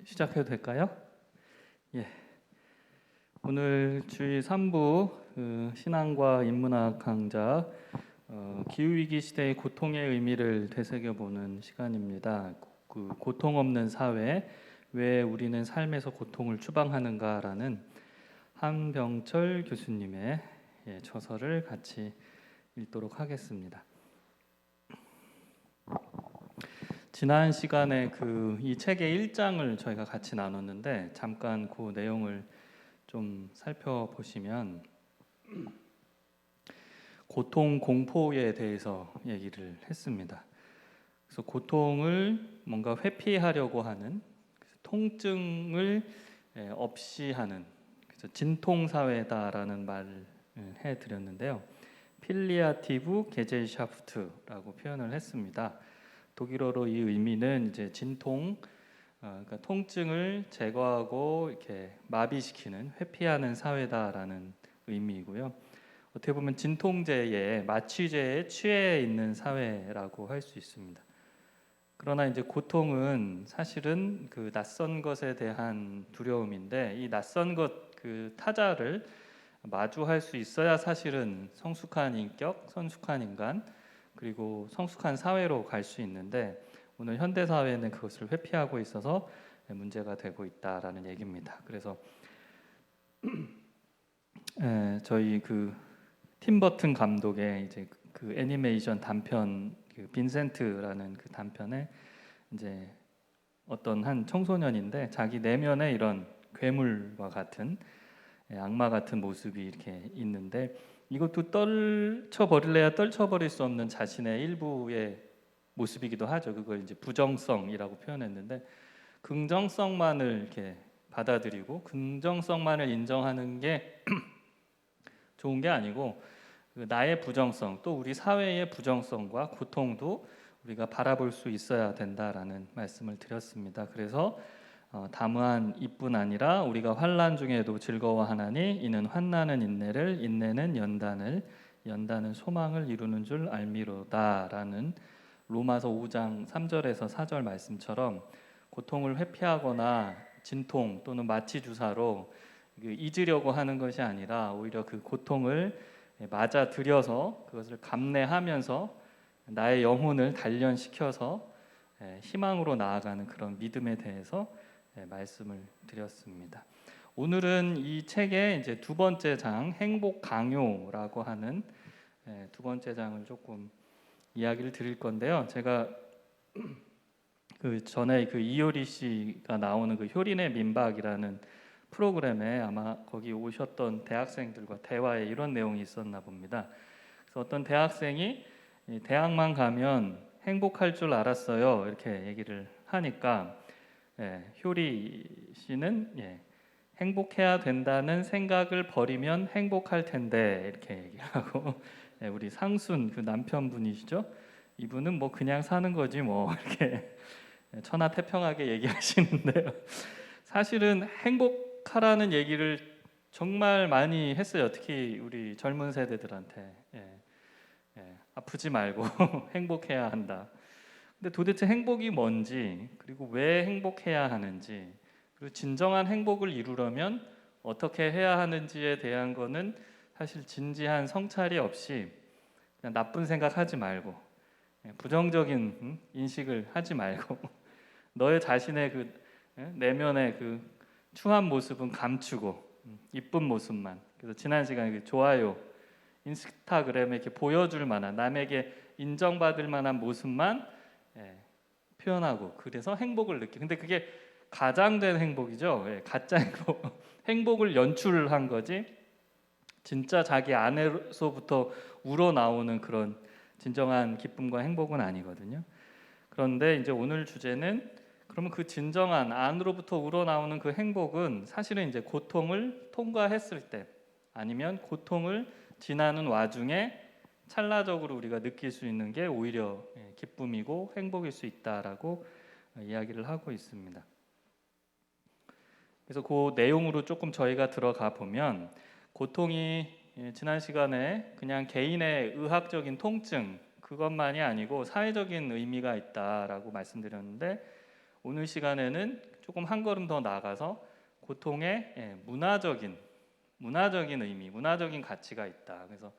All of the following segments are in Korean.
시작해도 될까요? 예. 오늘 주일 3부 신앙과 인문학 강좌 기후위기 시대의 고통의 의미를 되새겨보는 시간입니다. 그 고통 없는 사회, 왜 우리는 삶에서 고통을 추방하는가라는 한병철 교수님의 저서를 같이 읽도록 하겠습니다. 지난 시간에 이 책의 1장을 저희가 같이 나눴는데 잠깐 그 내용을 좀 살펴보시면 고통 공포에 대해서 얘기를 했습니다. 그래서 고통을 뭔가 회피하려고 하는, 통증을 없이 하는, 그래서 진통 사회다라는 말을 해드렸는데요. 필리아티브 게젤샤프트라고 표현을 했습니다. 독일어로 이 의미는 이제 진통, 그러니까 통증을 제거하고 이렇게 마비시키는, 회피하는 사회다라는 의미이고요. 어떻게 보면 진통제에, 마취제에 취해 있는 사회라고 할 수 있습니다. 그러나 이제 고통은 사실은 그 낯선 것에 대한 두려움인데, 이 낯선 것, 그 타자를 마주할 수 있어야 사실은 성숙한 인격, 성숙한 인간, 그리고 성숙한 사회로 갈 수 있는데, 오늘 현대 사회는 그것을 회피하고 있어서 문제가 되고 있다라는 얘기입니다. 그래서 저희 팀 버튼 감독의 이제 그 애니메이션 단편, 빈센트라는 그 단편에 이제 어떤 한 청소년인데 자기 내면에 이런 괴물과 같은, 악마 같은 모습이 이렇게 있는데, 이것도 떨쳐버릴래야 떨쳐버릴 수 없는 자신의 일부의 모습이기도 하죠. 그걸 이제 부정성이라고 표현했는데, 긍정성만을 이렇게 받아들이고 긍정성만을 인정하는 게 좋은 게 아니고, 나의 부정성, 또 우리 사회의 부정성과 고통도 우리가 바라볼 수 있어야 된다라는 말씀을 드렸습니다. 그래서 담대한 이뿐 아니라 우리가 환난 중에도 즐거워하나니 이는 환난은 인내를, 인내는 연단을, 연단은 소망을 이루는 줄 알미로다라는 로마서 5장 3절에서 4절 말씀처럼 고통을 회피하거나 진통 또는 마취 주사로 잊으려고 하는 것이 아니라 오히려 그 고통을 맞아들여서 그것을 감내하면서 나의 영혼을 단련시켜서 희망으로 나아가는 그런 믿음에 대해서 말씀을 드렸습니다. 오늘은 이 책의 이제 두 번째 장, 행복 강요라고 하는 두 번째 장을 조금 이야기를 드릴 건데요. 제가 전에 이효리 씨가 나오는 효린의 민박이라는 프로그램에 아마 거기 오셨던 대학생들과 대화에 이런 내용이 있었나 봅니다. 그래서 어떤 대학생이 대학만 가면 행복할 줄 알았어요, 이렇게 얘기를 하니까 효리 씨는 행복해야 된다는 생각을 버리면 행복할 텐데 이렇게 얘기하고 우리 상순 남편분이시죠? 이분은 뭐 그냥 사는 거지 뭐 이렇게 천하태평하게 얘기하시는데요. 사실은 행복하라는 얘기를 정말 많이 했어요. 특히 우리 젊은 세대들한테 아프지 말고 행복해야 한다. 근데 도대체 행복이 뭔지, 그리고 왜 행복해야 하는지, 그리고 진정한 행복을 이루려면 어떻게 해야 하는지에 대한 거는 사실 진지한 성찰이 없이 그냥 나쁜 생각하지 말고 부정적인 인식을 하지 말고 너의 자신의 내면의 추한 모습은 감추고 이쁜 모습만, 그래서 지난 시간에 좋아요, 인스타그램에 이렇게 보여줄 만한, 남에게 인정받을 만한 모습만 표현하고, 그래서 행복을 느끼. 근데 그게 가장된 행복이죠. 가짜 행복. 행복을 연출한 거지 진짜 자기 안에서부터 우러나오는 그런 진정한 기쁨과 행복은 아니거든요. 그런데 이제 오늘 주제는, 그러면 그 진정한 안으로부터 우러나오는 그 행복은 사실은 이제 고통을 통과했을 때, 아니면 고통을 지나는 와중에 찰나적으로 우리가 느낄 수 있는 게 오히려 기쁨이고 행복일 수 있다라고 이야기를 하고 있습니다. 그래서 그 내용으로 조금 저희가 들어가 보면, 고통이 지난 시간에 그냥 개인의 의학적인 통증 그것만이 아니고 사회적인 의미가 있다라고 말씀드렸는데, 오늘 시간에는 조금 한 걸음 더 나아가서 고통의 문화적인 의미, 문화적인 가치가 있다. 그래서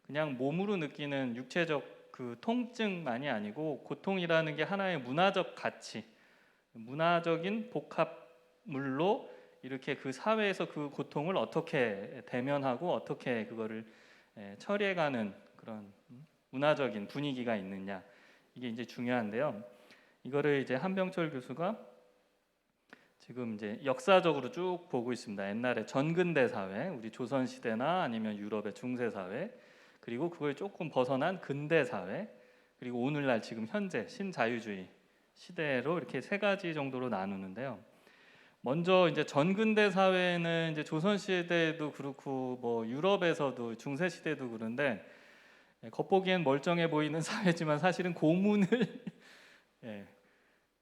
그냥 몸으로 느끼는 육체적 그 통증만이 아니고 고통이라는 게 하나의 문화적 가치, 문화적인 복합물로 이렇게 그 사회에서 그 고통을 어떻게 대면하고 어떻게 그거를 처리해가는 그런 문화적인 분위기가 있느냐, 이게 이제 중요한데요. 이거를 이제 한병철 교수가 지금 이제 역사적으로 쭉 보고 있습니다. 옛날에 전근대 사회, 우리 조선 시대나 아니면 유럽의 중세 사회, 그리고 그걸 조금 벗어난 근대 사회, 그리고 오늘날 지금 현재 신자유주의 시대로 이렇게 세 가지 정도로 나누는데요. 먼저 이제 전근대 사회는 이제 조선 시대도 그렇고 뭐 유럽에서도 중세 시대도 그런데 겉보기엔 멀쩡해 보이는 사회지만 사실은 고문을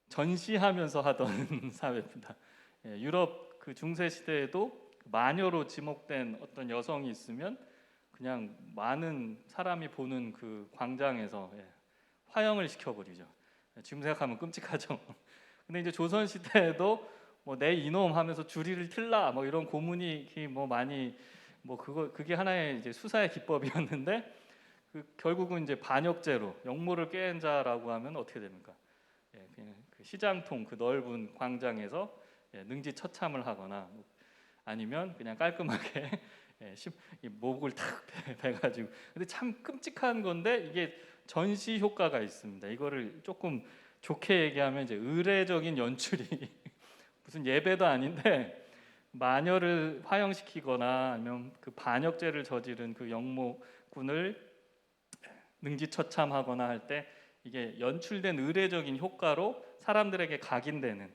전시하면서 하던 사회입니다. 유럽 그 중세 시대에도 마녀로 지목된 어떤 여성이 있으면 그냥 많은 사람이 보는 그 광장에서 화형을 시켜버리죠. 지금 생각하면 끔찍하죠. 근데 이제 조선 시대에도 뭐 내 이놈 하면서 주리를 틀라 뭐 이런 고문이 뭐 많이 뭐 그게 하나의 이제 수사의 기법이었는데 그 결국은 이제 반역죄로 역모를 꾀한 자라고 하면 어떻게 됩니까? 그냥 그 시장통 그 넓은 광장에서 능지처참을 하거나 아니면 그냥 깔끔하게 목을 탁 베가지고. 근데 참 끔찍한 건데 이게 전시 효과가 있습니다. 이거를 조금 좋게 얘기하면 이제 의례적인 연출이 무슨 예배도 아닌데 마녀를 화형시키거나 아니면 그 반역죄를 저지른 그 영모군을 능지처참하거나 할 때 이게 연출된 의례적인 효과로 사람들에게 각인되는,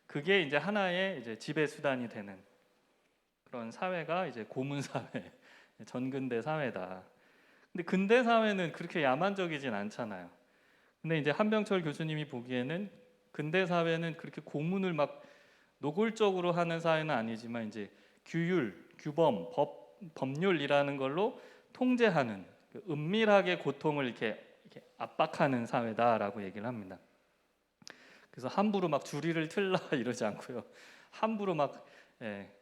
그게 이제 하나의 이제 지배 수단이 되는 그런 사회가 이제 고문 사회, 전근대 사회다. 근데 근대 사회는 그렇게 야만적이진 않잖아요. 근데 이제 한병철 교수님이 보기에는 근대 사회는 그렇게 고문을 막 노골적으로 하는 사회는 아니지만 이제 규율, 규범, 법률이라는 걸로 통제하는, 그 은밀하게 고통을 이렇게 압박하는 사회다라고 얘기를 합니다. 그래서 함부로 막 주리를 틀라 이러지 않고요. 함부로 막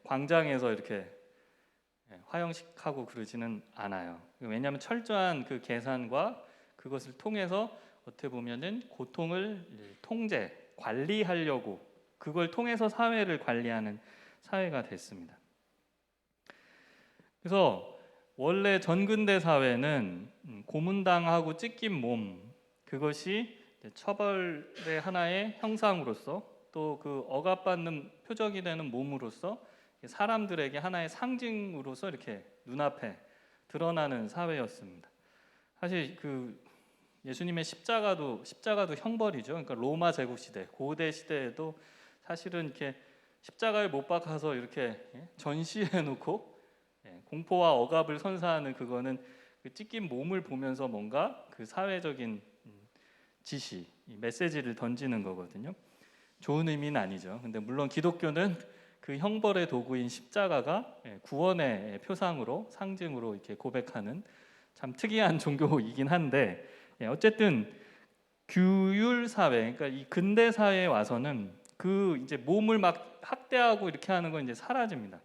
광장에서 이렇게 화형식하고 그러지는 않아요. 왜냐하면 철저한 그 계산과 그것을 통해서 어떻게 보면은 고통을 통제, 관리하려고 그걸 통해서 사회를 관리하는 사회가 됐습니다. 그래서 원래 전근대 사회는 고문당하고 찢긴 몸, 그것이 처벌의 하나의 형상으로서 또 그 억압받는 표적이 되는 몸으로서 사람들에게 하나의 상징으로서 이렇게 눈앞에 드러나는 사회였습니다. 사실 그 예수님의 십자가도 형벌이죠. 그러니까 로마 제국 시대, 고대 시대에도 사실은 이렇게 십자가에 못 박아서 이렇게 전시해 놓고 공포와 억압을 선사하는, 그거는 그 찢긴 몸을 보면서 뭔가 그 사회적인 지시, 메시지를 던지는 거거든요. 좋은 의미는 아니죠. 근데 물론 기독교는 그 형벌의 도구인 십자가가 구원의 표상으로, 상징으로 이렇게 고백하는 참 특이한 종교이긴 한데, 어쨌든 규율 사회, 그러니까 이 근대 사회에 와서는 그 이제 몸을 막 학대하고 이렇게 하는 건 이제 사라집니다.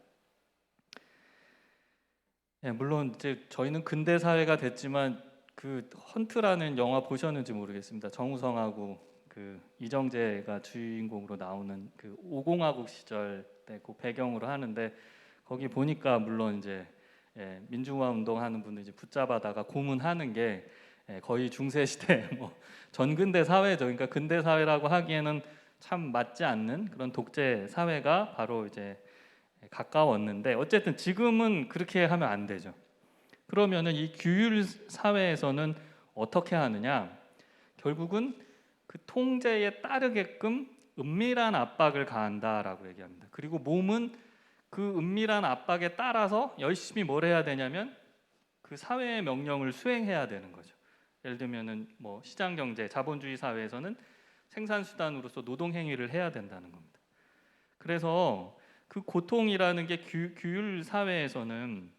물론 이제 저희는 근대 사회가 됐지만 그 헌트라는 영화 보셨는지 모르겠습니다. 정우성하고 그 이정재가 주인공으로 나오는 그 오공화국 시절 때 그 배경으로 하는데, 거기 보니까 물론 이제 민주화 운동하는 분들 이제 붙잡아다가 고문하는 게 거의 중세 시대 뭐 전근대 사회죠. 그러니까 근대 사회라고 하기에는 참 맞지 않는 그런 독재 사회가 바로 이제 가까웠는데, 어쨌든 지금은 그렇게 하면 안 되죠. 그러면은 이 규율 사회에서는 어떻게 하느냐? 결국은 그 통제에 따르게끔 은밀한 압박을 가한다라고 얘기합니다. 그리고 몸은 그 은밀한 압박에 따라서 열심히 뭘 해야 되냐면 그 사회의 명령을 수행해야 되는 거죠. 예를 들면은 뭐 시장 경제, 자본주의 사회에서는 생산 수단으로서 노동 행위를 해야 된다는 겁니다. 그래서 그 고통이라는 게 규율 사회에서는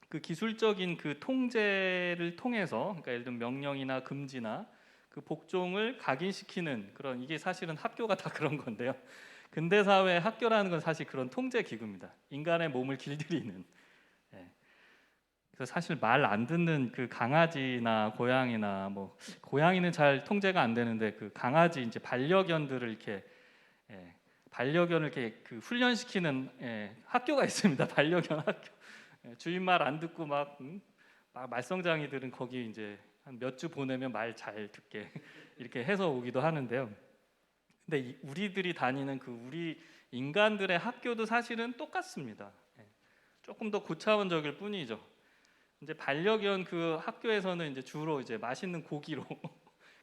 그 기술적인 그 통제를 통해서, 그러니까 예를 들면 명령이나 금지나 그 복종을 각인시키는 그런, 이게 사실은 학교가 다 그런 건데요. 근대 사회 학교라는 건 사실 그런 통제 기구입니다. 인간의 몸을 길들이는. 예. 그래서 사실 말 안 듣는 그 강아지나 고양이나 뭐 고양이는 잘 통제가 안 되는데 그 강아지 이제 반려견들을 이렇게 예, 반려견을 이렇게 그 훈련시키는 학교가 있습니다. 반려견 학교. 주인 말 안 듣고 막 말썽장이들은 거기 이제 한 몇 주 보내면 말 잘 듣게 이렇게 해서 오기도 하는데요. 근데 우리들이 다니는 그 우리 인간들의 학교도 사실은 똑같습니다. 조금 더 고차원적일 뿐이죠. 이제 반려견 그 학교에서는 이제 주로 이제 맛있는 고기로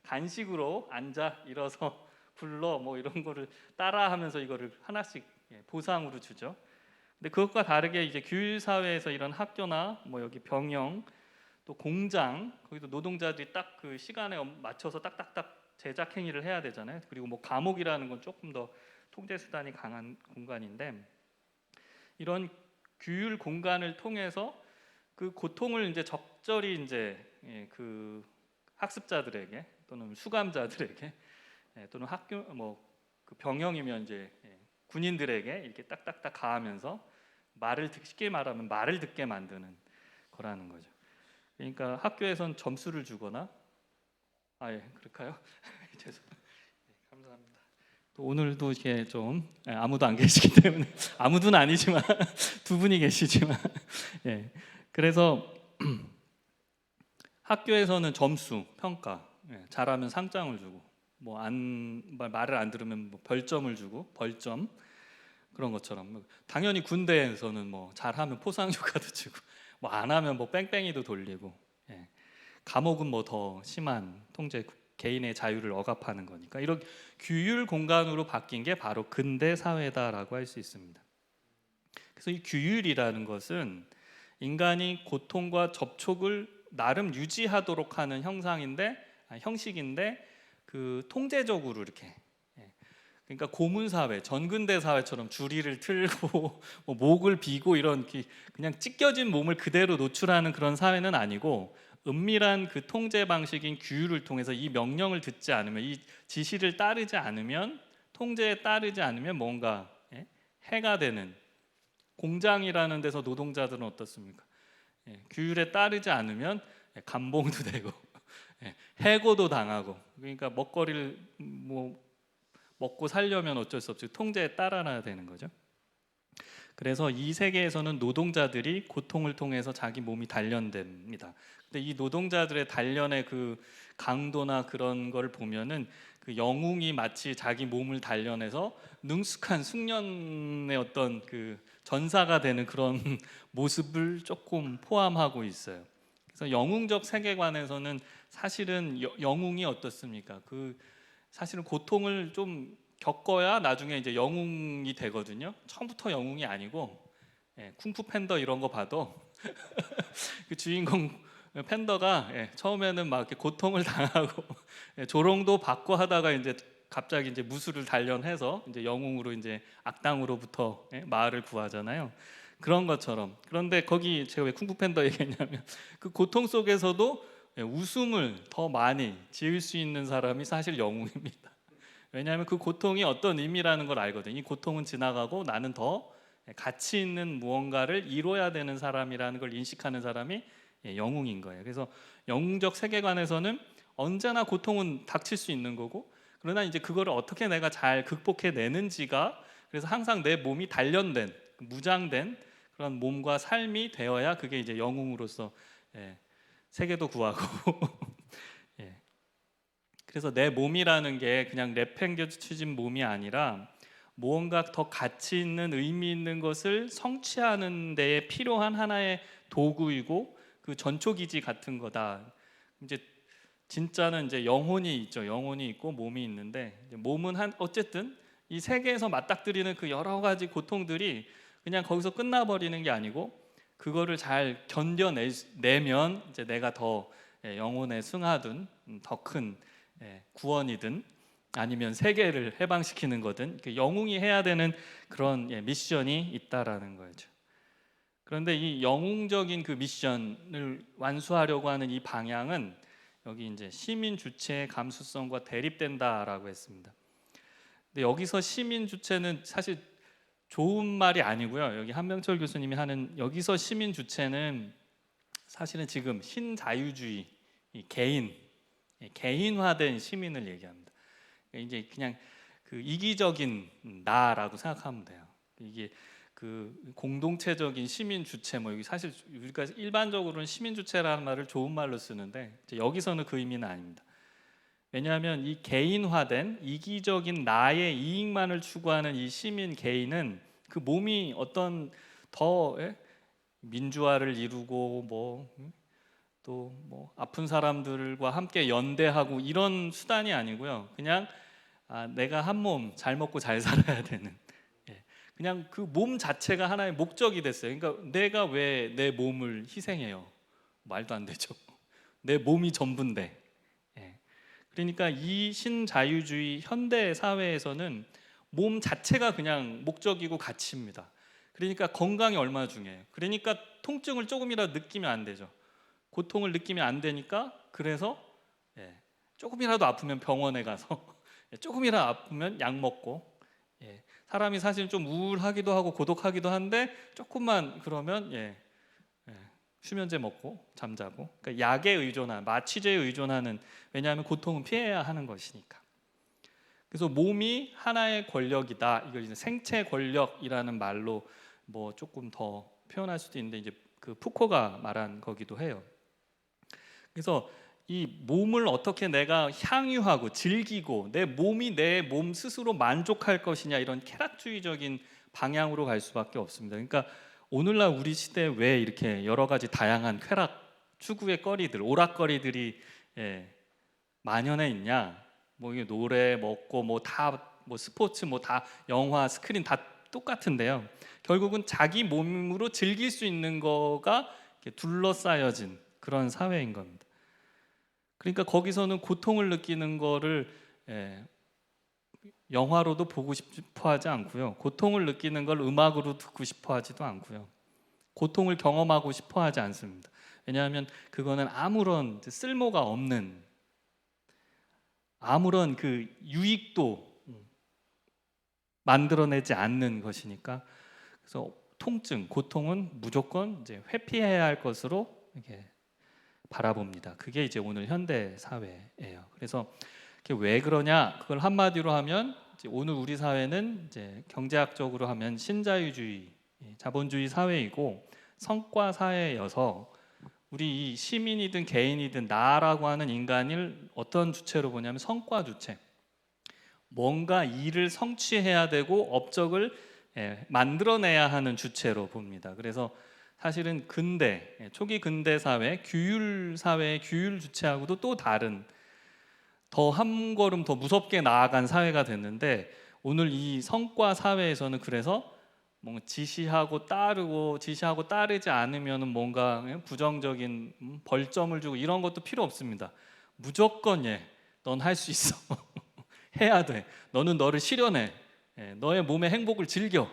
간식으로 앉아 일어서 불러 뭐 이런 거를 따라하면서 이거를 하나씩 보상으로 주죠. 근데 그것과 다르게 이제 규율 사회에서 이런 학교나 뭐 여기 병영 또 공장 거기도 노동자들이 딱 그 시간에 맞춰서 딱딱딱 제작 행위를 해야 되잖아요. 그리고 뭐 감옥이라는 건 조금 더 통제 수단이 강한 공간인데 이런 규율 공간을 통해서 그 고통을 이제 적절히 이제 그 학습자들에게 또는 수감자들에게 또는 학교 뭐 그 병영이면 이제 군인들에게 이렇게 딱딱딱 가하면서 쉽게 말하면 말을 듣게 만드는 거라는 거죠. 그러니까 학교에선 점수를 주거나 그럴까요? 죄송합니다. 감사합니다. 또 오늘도 이렇게 좀 아무도 안 계시기 때문에 아무도는 아니지만 두 분이 계시지만 그래서 학교에서는 점수, 평가, 잘하면 상장을 주고 뭐 말을 안 들으면 뭐 벌점을 주고 벌점 그런 것처럼 당연히 군대에서는 뭐 잘하면 포상휴가도 주고 뭐 안 하면 뭐 뺑뺑이도 돌리고 감옥은 뭐 더 심한 통제 개인의 자유를 억압하는 거니까 이런 규율 공간으로 바뀐 게 바로 근대 사회다라고 할 수 있습니다. 그래서 이 규율이라는 것은 인간이 고통과 접촉을 나름 유지하도록 하는 형식인데 그 통제적으로 이렇게 그러니까 고문 사회, 전근대 사회처럼 주리를 틀고 뭐 목을 비고 이런 그냥 찢겨진 몸을 그대로 노출하는 그런 사회는 아니고 은밀한 그 통제 방식인 규율을 통해서 이 명령을 듣지 않으면 이 지시를 따르지 않으면 통제에 따르지 않으면 뭔가 해가 되는 공장이라는 데서 노동자들은 어떻습니까? 규율에 따르지 않으면 감봉도 되고 해고도 당하고 그러니까 먹거리를 뭐 먹고 살려면 어쩔 수 없이 통제에 따라야 되는 거죠. 그래서 이 세계에서는 노동자들이 고통을 통해서 자기 몸이 단련됩니다. 근데 이 노동자들의 단련의 그 강도나 그런 걸 보면은 그 영웅이 마치 자기 몸을 단련해서 능숙한 숙련의 어떤 그 전사가 되는 그런 모습을 조금 포함하고 있어요. 그래서 영웅적 세계관에서는 사실은 영웅이 어떻습니까? 그 사실은 고통을 좀 겪어야 나중에 이제 영웅이 되거든요. 처음부터 영웅이 아니고 쿵푸 팬더 이런 거 봐도 그 주인공 팬더가 처음에는 막 이렇게 고통을 당하고 조롱도 받고 하다가 이제 갑자기 이제 무술을 단련해서 이제 영웅으로 이제 악당으로부터 마을을 구하잖아요. 그런 것처럼. 그런데 거기 제가 왜 쿵푸 팬더 얘기했냐면 그 고통 속에서도 웃음을 더 많이 지을 수 있는 사람이 사실 영웅입니다. 왜냐하면 그 고통이 어떤 의미라는 걸 알거든요. 이 고통은 지나가고 나는 더 가치 있는 무언가를 이뤄야 되는 사람이라는 걸 인식하는 사람이 영웅인 거예요. 그래서 영웅적 세계관에서는 언제나 고통은 닥칠 수 있는 거고 그러나 이제 그거를 어떻게 내가 잘 극복해 내는지가 그래서 항상 내 몸이 단련된 무장된 그런 몸과 삶이 되어야 그게 이제 영웅으로서 세계도 구하고 그래서 내 몸이라는 게 그냥 내팽겨쳐진 몸이 아니라 무언가 더 가치 있는 의미 있는 것을 성취하는 데에 필요한 하나의 도구이고 그 전초기지 같은 거다. 이제 진짜는 이제 영혼이 있죠. 영혼이 있고 몸이 있는데 몸은 어쨌든 이 세계에서 맞닥뜨리는 그 여러 가지 고통들이 그냥 거기서 끝나버리는 게 아니고 그거를 잘 견뎌내면 이제 내가 더 영혼에 승하든 더 큰 구원이든 아니면 세계를 해방시키는 거든 영웅이 해야 되는 그런 미션이 있다라는 거죠. 그런데 이 영웅적인 그 미션을 완수하려고 하는 이 방향은 여기 이제 시민 주체의 감수성과 대립된다라고 했습니다. 근데 여기서 시민 주체는 사실 좋은 말이 아니고요. 여기 한명철 교수님이 하는 여기서 시민 주체는 사실은 지금 신자유주의, 이 개인화된 시민을 얘기합니다. 이제 그냥 그 이기적인 나라고 생각하면 돼요. 이게 그 공동체적인 시민 주체 뭐 여기 사실 우리가 일반적으로는 시민 주체라는 말을 좋은 말로 쓰는데 이제 여기서는 그 의미는 아닙니다. 왜냐하면 이 개인화된 이기적인 나의 이익만을 추구하는 이 시민 개인은 그 몸이 어떤 더 민주화를 이루고 뭐 또 뭐 아픈 사람들과 함께 연대하고 이런 수단이 아니고요. 그냥 내가 한 몸 잘 먹고 잘 살아야 되는 그냥 그 몸 자체가 하나의 목적이 됐어요. 그러니까 내가 왜 내 몸을 희생해요? 말도 안 되죠. 내 몸이 전부인데. 그러니까 이 신자유주의 현대 사회에서는 몸 자체가 그냥 목적이고 가치입니다. 그러니까 건강이 얼마나 중요해요. 그러니까 통증을 조금이라도 느끼면 안 되죠. 고통을 느끼면 안 되니까 그래서 조금이라도 아프면 병원에 가서 조금이라도 아프면 약 먹고 사람이 사실 좀 우울하기도 하고 고독하기도 한데 조금만 그러면 수면제 먹고 잠자고 그러니까 약에 의존한 마취제에 의존하는 왜냐하면 고통은 피해야 하는 것이니까 그래서 몸이 하나의 권력이다 이걸 이제 생체 권력이라는 말로 뭐 조금 더 표현할 수도 있는데 이제 그 푸코가 말한 거기도 해요. 그래서 이 몸을 어떻게 내가 향유하고 즐기고 내 몸이 내 몸 스스로 만족할 것이냐 이런 쾌락주의적인 방향으로 갈 수밖에 없습니다. 그러니까 오늘날 우리 시대에 왜 이렇게 여러 가지 다양한 쾌락 추구의 거리들 오락거리들이 만연해 있냐? 뭐 이게 노래, 먹고 뭐 다 뭐 스포츠 뭐 다 영화, 스크린 다 똑같은데요. 결국은 자기 몸으로 즐길 수 있는 거가 둘러싸여진 그런 사회인 겁니다. 그러니까 거기서는 고통을 느끼는 거를 영화로도 보고 싶어 하지 않고요. 고통을 느끼는 걸 음악으로 듣고 싶어 하지도 않고요. 고통을 경험하고 싶어 하지 않습니다. 왜냐하면 그거는 아무런 쓸모가 없는 아무런 그 유익도 만들어내지 않는 것이니까 그래서 통증, 고통은 무조건 이제 회피해야 할 것으로 이렇게 바라봅니다. 그게 이제 오늘 현대 사회예요. 그래서 왜 그러냐? 그걸 한마디로 하면 이제 오늘 우리 사회는 이제 경제학적으로 하면 신자유주의, 자본주의 사회이고 성과 사회여서 우리 이 시민이든 개인이든 나라고 하는 인간을 어떤 주체로 보냐면 성과 주체. 뭔가 일을 성취해야 되고 업적을 만들어내야 하는 주체로 봅니다. 그래서 사실은 근대 초기 근대 사회 규율 사회의 규율 주체하고도 또 다른 더 한 걸음 더 무섭게 나아간 사회가 됐는데 오늘 이 성과 사회에서는 그래서 뭔가 지시하고 따르지 않으면은 뭔가 부정적인 벌점을 주고 이런 것도 필요 없습니다. 무조건 넌 할 수 있어. 해야 돼. 너는 너를 실현해. 너의 몸의 행복을 즐겨.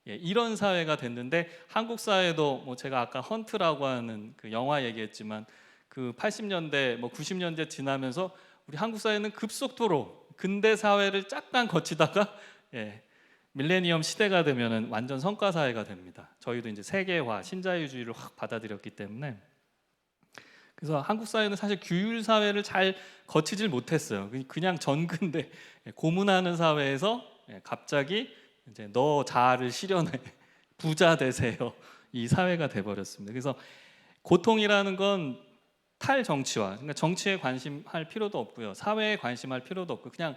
이런 사회가 됐는데 한국 사회도 뭐 제가 아까 헌트라고 하는 그 영화 얘기했지만 그 80년대 뭐 90년대 지나면서 우리 한국 사회는 급속도로 근대 사회를 잠깐 거치다가 밀레니엄 시대가 되면은 완전 성과 사회가 됩니다. 저희도 이제 세계화, 신자유주의를 확 받아들였기 때문에 그래서 한국 사회는 사실 규율 사회를 잘 거치질 못했어요. 그냥 전근대 고문하는 사회에서 갑자기 이제 너 자아를 실현해 부자 되세요. 이 사회가 돼버렸습니다. 그래서 고통이라는 건 탈정치화, 그러니까 정치에 관심할 필요도 없고요, 사회에 관심할 필요도 없고 그냥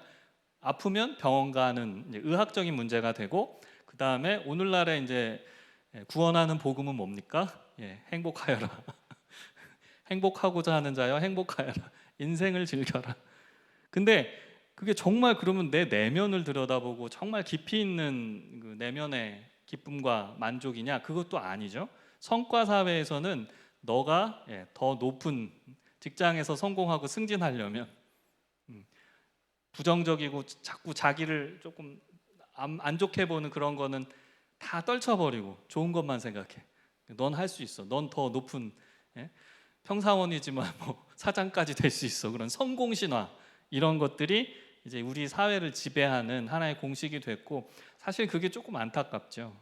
아프면 병원 가는 의학적인 문제가 되고 그 다음에 오늘날에 이제 구원하는 복음은 뭡니까? 행복하여라. 행복하고자 하는 자여 행복하여라. 인생을 즐겨라. 근데 그게 정말 그러면 내 내면을 들여다보고 정말 깊이 있는 그 내면의 기쁨과 만족이냐? 그것도 아니죠. 성과 사회에서는 너가 더 높은 직장에서 성공하고 승진하려면 부정적이고 자꾸 자기를 조금 안 좋게 보는 그런 거는 다 떨쳐버리고 좋은 것만 생각해. 넌 할 수 있어. 넌 더 높은 평사원이지만 뭐 사장까지 될 수 있어. 그런 성공 신화 이런 것들이 이제 우리 사회를 지배하는 하나의 공식이 됐고, 사실 그게 조금 안타깝죠.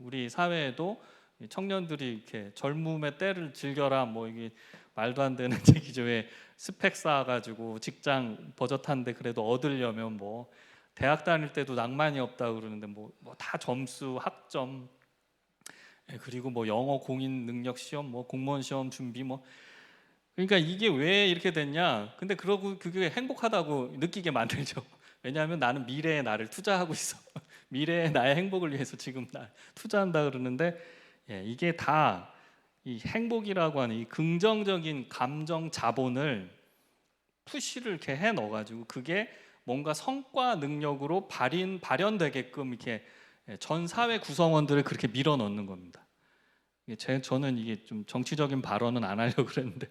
우리 사회에도 청년들이 이렇게 젊음의 때를 즐겨라, 뭐 이게 말도 안 되는 얘기죠. 왜 스펙 쌓아가지고 직장 버젓한데 그래도 얻으려면 뭐 대학 다닐 때도 낭만이 없다 그러는데 뭐 다 점수, 학점, 그리고 뭐 영어 공인 능력 시험, 뭐 공무원 시험 준비, 뭐 그러니까 이게 왜 이렇게 됐냐? 근데 그러고 그게 행복하다고 느끼게 만들죠. 왜냐하면 나는 미래에 나를 투자하고 있어. 미래의 나의 행복을 위해서 지금 나 투자한다 그러는데, 이게 다 이 행복이라고 하는 이 긍정적인 감정 자본을 푸시를 이렇게 해 넣어가지고 그게 뭔가 성과 능력으로 발현되게끔 이렇게 전 사회 구성원들을 그렇게 밀어 넣는 겁니다. 저는 이게 좀 정치적인 발언은 안 하려고 그랬는데,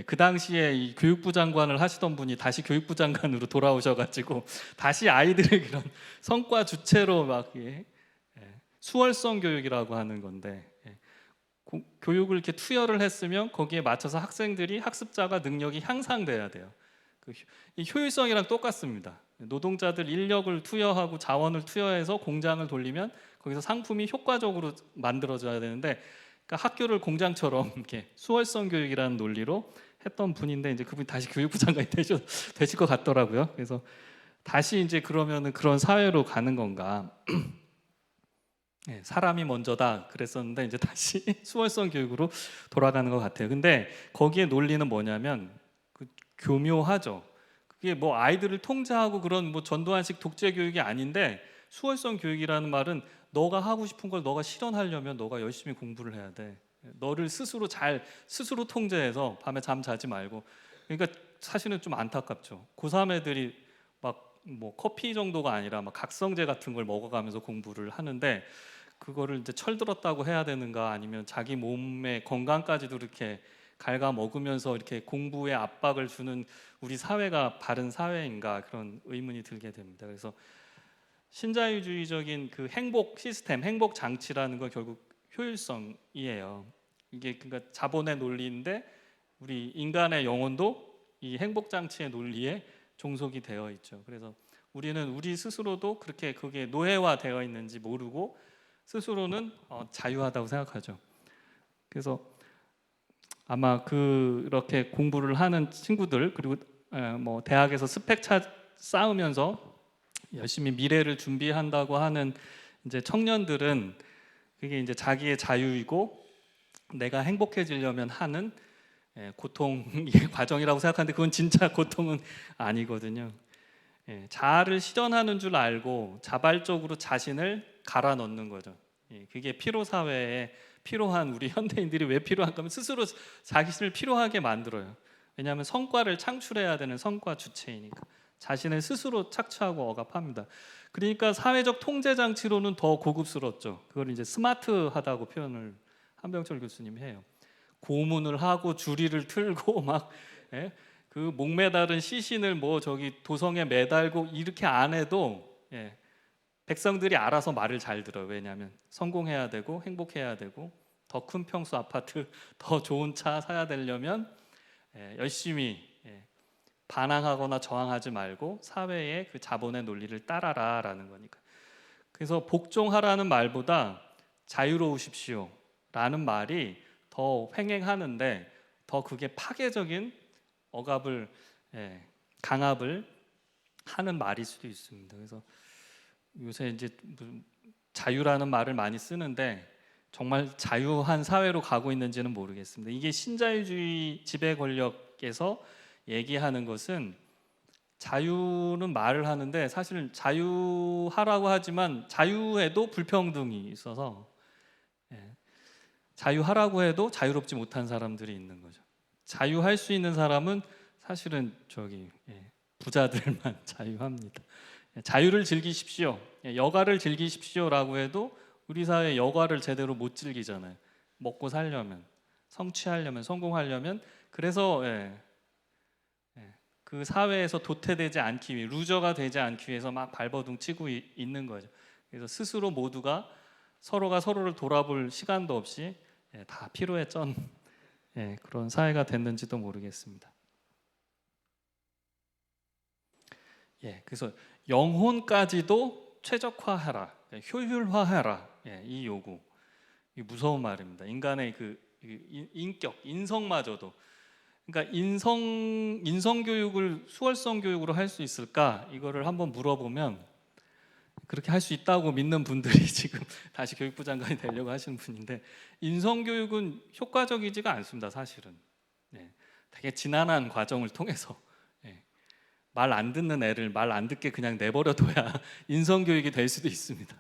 그 당시에 이 교육부 장관을 하시던 분이 다시 교육부 장관으로 돌아오셔가지고 다시 아이들의 그런 성과 주체로 막 수월성 교육이라고 하는 건데, 교육을 이렇게 투여를 했으면 거기에 맞춰서 학생들이 학습자가 능력이 향상돼야 돼요. 이 효율성이랑 똑같습니다. 노동자들 인력을 투여하고 자원을 투여해서 공장을 돌리면 거기서 상품이 효과적으로 만들어져야 되는데, 그러니까 학교를 공장처럼 이렇게 수월성 교육이라는 논리로 했던 분인데, 이제 그분이 다시 교육부 장관이 되실 것 같더라고요. 그래서 다시 이제 그러면은 그런 사회로 가는 건가? 사람이 먼저다 그랬었는데 이제 다시 수월성 교육으로 돌아가는 것 같아요. 근데 거기에 논리는 뭐냐면 교묘하죠. 그게 뭐 아이들을 통제하고 그런 뭐 전두환식 독재 교육이 아닌데, 수월성 교육이라는 말은 너가 하고 싶은 걸 너가 실현하려면 너가 열심히 공부를 해야 돼. 너를 스스로 통제해서 밤에 잠 자지 말고. 그러니까 사실은 좀 안타깝죠. 고3 애들이 막 뭐 커피 정도가 아니라 막 각성제 같은 걸 먹어가면서 공부를 하는데, 그거를 이제 철들었다고 해야 되는가, 아니면 자기 몸의 건강까지도 이렇게 갉아 먹으면서 이렇게 공부에 압박을 주는 우리 사회가 바른 사회인가, 그런 의문이 들게 됩니다. 그래서 신자유주의적인 그 행복 시스템, 행복 장치라는 건 결국 효율성이에요. 이게 그러니까 자본의 논리인데 우리 인간의 영혼도 이 행복 장치의 논리에 종속이 되어 있죠. 그래서 우리는 우리 스스로도 그렇게 그게 노예화되어 있는지 모르고 스스로는 자유하다고 생각하죠. 그래서 아마 그렇게 공부를 하는 친구들, 그리고 뭐 대학에서 스펙 쌓으면서 열심히 미래를 준비한다고 하는 이제 청년들은 그게 이제 자기의 자유이고 내가 행복해지려면 하는 고통의 과정이라고 생각하는데, 그건 진짜 고통은 아니거든요. 자아를 실현하는 줄 알고 자발적으로 자신을 갈아 넣는 거죠. 그게 피로 사회에 필요한, 우리 현대인들이 왜 필요한가 하면 스스로 자신을 필요하게 만들어요. 왜냐하면 성과를 창출해야 되는 성과 주체이니까 자신을 스스로 착취하고 억압합니다. 그러니까 사회적 통제 장치로는 더 고급스럽죠. 그걸 이제 스마트하다고 표현을 한병철 교수님이 해요. 고문을 하고 주리를 틀고 막 그 목매달은 시신을 뭐 저기 도성에 매달고 이렇게 안 해도 백성들이 알아서 말을 잘 들어요. 왜냐하면 성공해야 되고 행복해야 되고 더 큰 평수 아파트, 더 좋은 차 사야 되려면 열심히 반항하거나 저항하지 말고 사회의 그 자본의 논리를 따라라라는 거니까. 그래서 복종하라는 말보다 자유로우십시오라는 말이 더 횡행하는데, 더 그게 파괴적인 억압을 강압을 하는 말일 수도 있습니다. 그래서 요새 이제 자유라는 말을 많이 쓰는데 정말 자유한 사회로 가고 있는지는 모르겠습니다. 이게 신자유주의 지배 권력에서 얘기하는 것은, 자유는 말을 하는데 사실은 자유하라고 하지만 자유에도 불평등이 있어서 자유하라고 해도 자유롭지 못한 사람들이 있는 거죠. 자유할 수 있는 사람은 사실은 부자들만 자유합니다. 자유를 즐기십시오, 여가를 즐기십시오라고 해도 우리 사회 여가를 제대로 못 즐기잖아요. 먹고 살려면, 성취하려면, 성공하려면. 그래서 그 사회에서 도태되지 않기 위해, 루저가 되지 않기 위해서 막 발버둥 치고 있는 거죠. 그래서 스스로 모두가 서로가 서로를 돌아볼 시간도 없이 다 피로에 쩐 그런 사회가 됐는지도 모르겠습니다. 그래서 영혼까지도 최적화해라, 효율화해라. 이 요구, 이 무서운 말입니다. 인간의 그 인격, 인성마저도. 그러니까 인성 교육을 수월성 교육으로 할 수 있을까? 이거를 한번 물어보면 그렇게 할 수 있다고 믿는 분들이 지금 다시 교육부 장관이 되려고 하시는 분인데, 인성 교육은 효과적이지가 않습니다, 사실은. 되게 지난한 과정을 통해서 말 안 듣는 애를 말 안 듣게 그냥 내버려둬야 인성 교육이 될 수도 있습니다.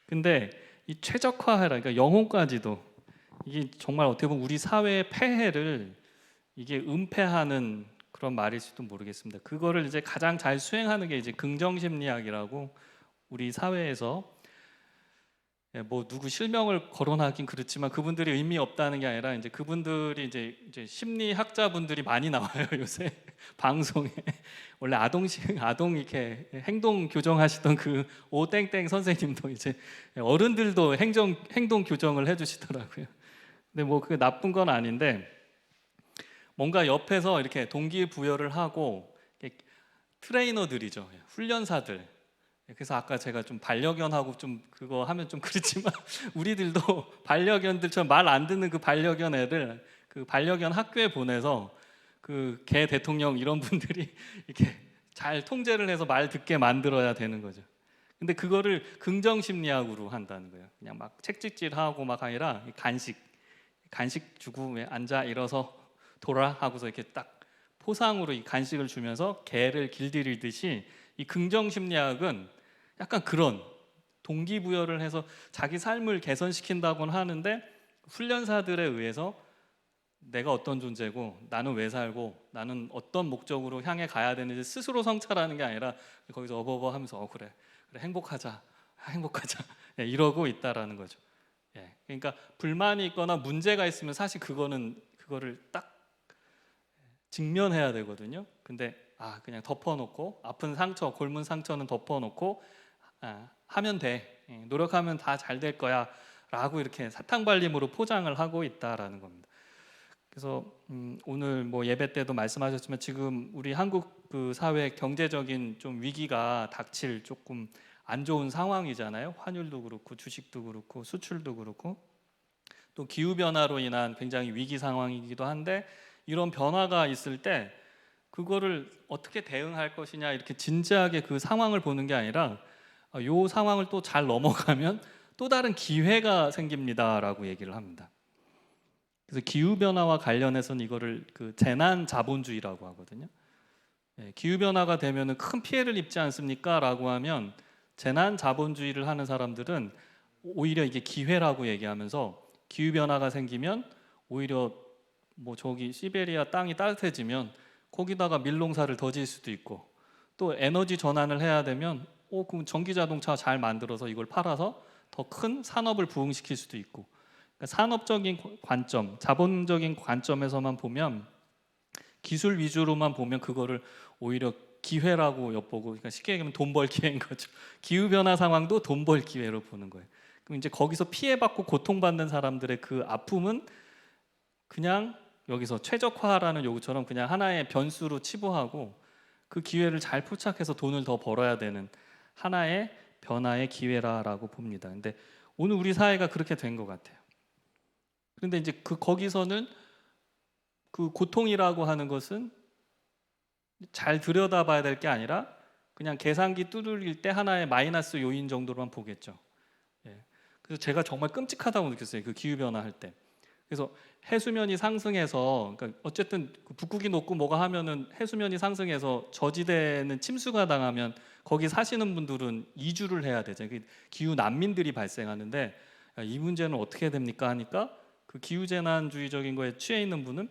근데 이 최적화해라, 그러니까 영혼까지도, 이게 정말 어떻게 보면 우리 사회의 폐해를 이게 은폐하는 그런 말일지도 모르겠습니다. 그거를 이제 가장 잘 수행하는 게 이제 긍정심리학이라고, 우리 사회에서 뭐 누구 실명을 거론하긴 그렇지만 그분들이 의미 없다는 게 아니라, 이제 그분들이 이제 심리학자분들이 많이 나와요 요새 방송에. 원래 아동 이렇게 행동 교정하시던 그 오땡땡 선생님도 이제 어른들도 행동 교정을 해주시더라고요. 근데 뭐 그게 나쁜 건 아닌데, 뭔가 옆에서 이렇게 동기부여를 하고, 트레이너들이죠, 훈련사들. 그래서 아까 제가 좀 반려견하고 좀 그거 하면 좀 그렇지만 우리들도 반려견들처럼 말 안 듣는 그 반려견 애들, 그 반려견 학교에 보내서 그 개 대통령 이런 분들이 이렇게 잘 통제를 해서 말 듣게 만들어야 되는 거죠. 근데 그거를 긍정 심리학으로 한다는 거예요. 그냥 막 책찍질하고 막 아니라 간식 주고 앉아 일어서 돌아 하고서 이렇게 딱 포상으로 이 간식을 주면서 개를 길들이듯이, 이 긍정 심리학은 약간 그런 동기부여를 해서 자기 삶을 개선시킨다고는 하는데, 훈련사들에 의해서 내가 어떤 존재고 나는 왜 살고 나는 어떤 목적으로 향해 가야 되는지 스스로 성찰하는 게 아니라 거기서 어버버 하면서 그래 행복하자 이러고 있다라는 거죠. 그러니까 불만이 있거나 문제가 있으면 사실 그거를 딱 직면해야 되거든요. 근데 그냥 덮어놓고, 아픈 상처, 골문 상처는 덮어놓고 하면 돼, 노력하면 다 잘 될 거야 라고 이렇게 사탕발림으로 포장을 하고 있다라는 겁니다. 그래서 오늘 뭐 예배 때도 말씀하셨지만, 지금 우리 한국 그 사회 경제적인 좀 위기가 닥칠 조금 안 좋은 상황이잖아요. 환율도 그렇고 주식도 그렇고 수출도 그렇고, 또 기후 변화로 인한 굉장히 위기 상황이기도 한데, 이런 변화가 있을 때 그거를 어떻게 대응할 것이냐, 이렇게 진지하게 그 상황을 보는 게 아니라, 이 상황을 또 잘 넘어가면 또 다른 기회가 생깁니다라고 얘기를 합니다. 그래서 기후 변화와 관련해서는 이거를 그 재난 자본주의라고 하거든요. 기후 변화가 되면은 큰 피해를 입지 않습니까?라고 하면, 재난 자본주의를 하는 사람들은 오히려 이게 기회라고 얘기하면서, 기후 변화가 생기면 오히려 뭐 저기 시베리아 땅이 따뜻해지면 거기다가 밀농사를 더 지을 수도 있고, 또 에너지 전환을 해야 되면 그럼 전기 자동차 잘 만들어서 이걸 팔아서 더 큰 산업을 부흥시킬 수도 있고. 그러니까 산업적인 관점, 자본적인 관점에서만 보면, 기술 위주로만 보면 그거를 오히려 기회라고 엿보고, 그러니까 쉽게 얘기하면 돈 벌 기회인 거죠. 기후 변화 상황도 돈 벌 기회로 보는 거예요. 그럼 이제 거기서 피해받고 고통받는 사람들의 그 아픔은 그냥 여기서 최적화라는 요구처럼 그냥 하나의 변수로 치부하고, 그 기회를 잘 포착해서 돈을 더 벌어야 되는 하나의 변화의 기회라고 봅니다. 근데 오늘 우리 사회가 그렇게 된 것 같아요. 그런데 이제 거기서는 그 고통이라고 하는 것은 잘 들여다봐야 될 게 아니라 그냥 계산기 두들길 때 하나의 마이너스 요인 정도로만 보겠죠. 그래서 제가 정말 끔찍하다고 느꼈어요, 그 기후 변화 할 때. 그래서 해수면이 상승해서, 그러니까 어쨌든 북극이 높고 뭐가 하면은 해수면이 상승해서 저지대는 침수가 당하면 거기 사시는 분들은 이주를 해야 되잖아요. 기후 난민들이 발생하는데, 이 문제는 어떻게 됩니까 하니까, 그 기후 재난주의적인 거에 취해 있는 분은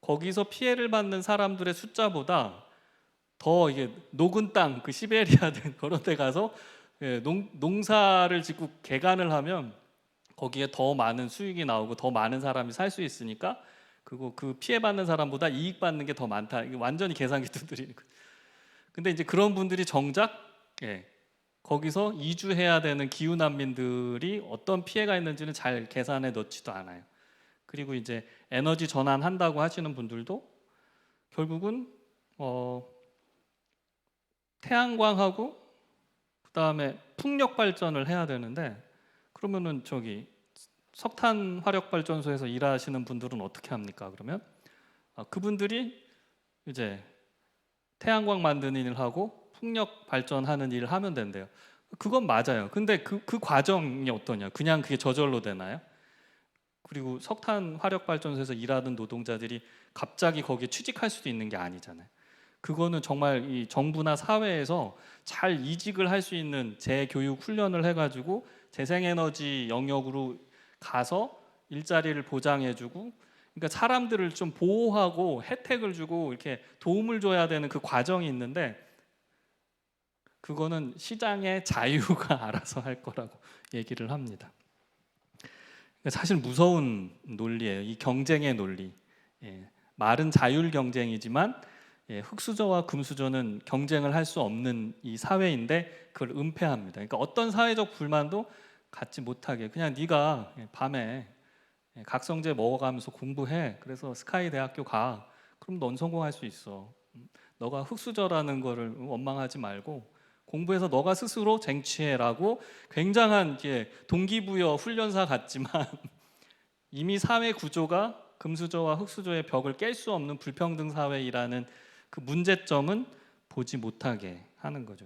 거기서 피해를 받는 사람들의 숫자보다 더 이게 녹은 땅, 그 시베리아 등 그런 데 가서 농사를 짓고 개간을 하면 거기에 더 많은 수익이 나오고 더 많은 사람이 살 수 있으니까, 그리고 그 피해받는 사람보다 이익 받는 게 더 많다. 이게 완전히 계산기 두드리는 거예요. 근데 이제 그런 분들이 정작 거기서 이주해야 되는 기후 난민들이 어떤 피해가 있는지는 잘 계산해 넣지도 않아요. 그리고 이제 에너지 전환한다고 하시는 분들도 결국은 태양광하고 그다음에 풍력 발전을 해야 되는데, 그러면은 저기 석탄 화력 발전소에서 일하시는 분들은 어떻게 합니까? 그러면 그분들이 이제 태양광 만드는 일을 하고 풍력 발전하는 일을 하면 된대요. 그건 맞아요. 근데 그 과정이 어떠냐? 그냥 그게 저절로 되나요? 그리고 석탄 화력 발전소에서 일하는 노동자들이 갑자기 거기에 취직할 수도 있는 게 아니잖아요. 그거는 정말 이 정부나 사회에서 잘 이직을 할 수 있는 재교육 훈련을 해가지고 재생에너지 영역으로 가서 일자리를 보장해주고, 그러니까 사람들을 좀 보호하고 혜택을 주고 이렇게 도움을 줘야 되는 그 과정이 있는데, 그거는 시장의 자유가 알아서 할 거라고 얘기를 합니다. 사실 무서운 논리예요. 이 경쟁의 논리. 말은 자율 경쟁이지만 흑수저와 금수저는 경쟁을 할 수 없는 이 사회인데 그걸 은폐합니다. 그러니까 어떤 사회적 불만도 갖지 못하게, 그냥 네가 밤에 각성제 먹어가면서 공부해. 그래서 스카이 대학교 가. 그럼 넌 성공할 수 있어. 너가 흑수저라는 거를 원망하지 말고 공부해서 너가 스스로 쟁취해라고, 굉장한 동기부여 훈련사 같지만 이미 사회 구조가 금수저와 흑수저의 벽을 깰 수 없는 불평등 사회이라는 그 문제점은 보지 못하게 하는 거죠.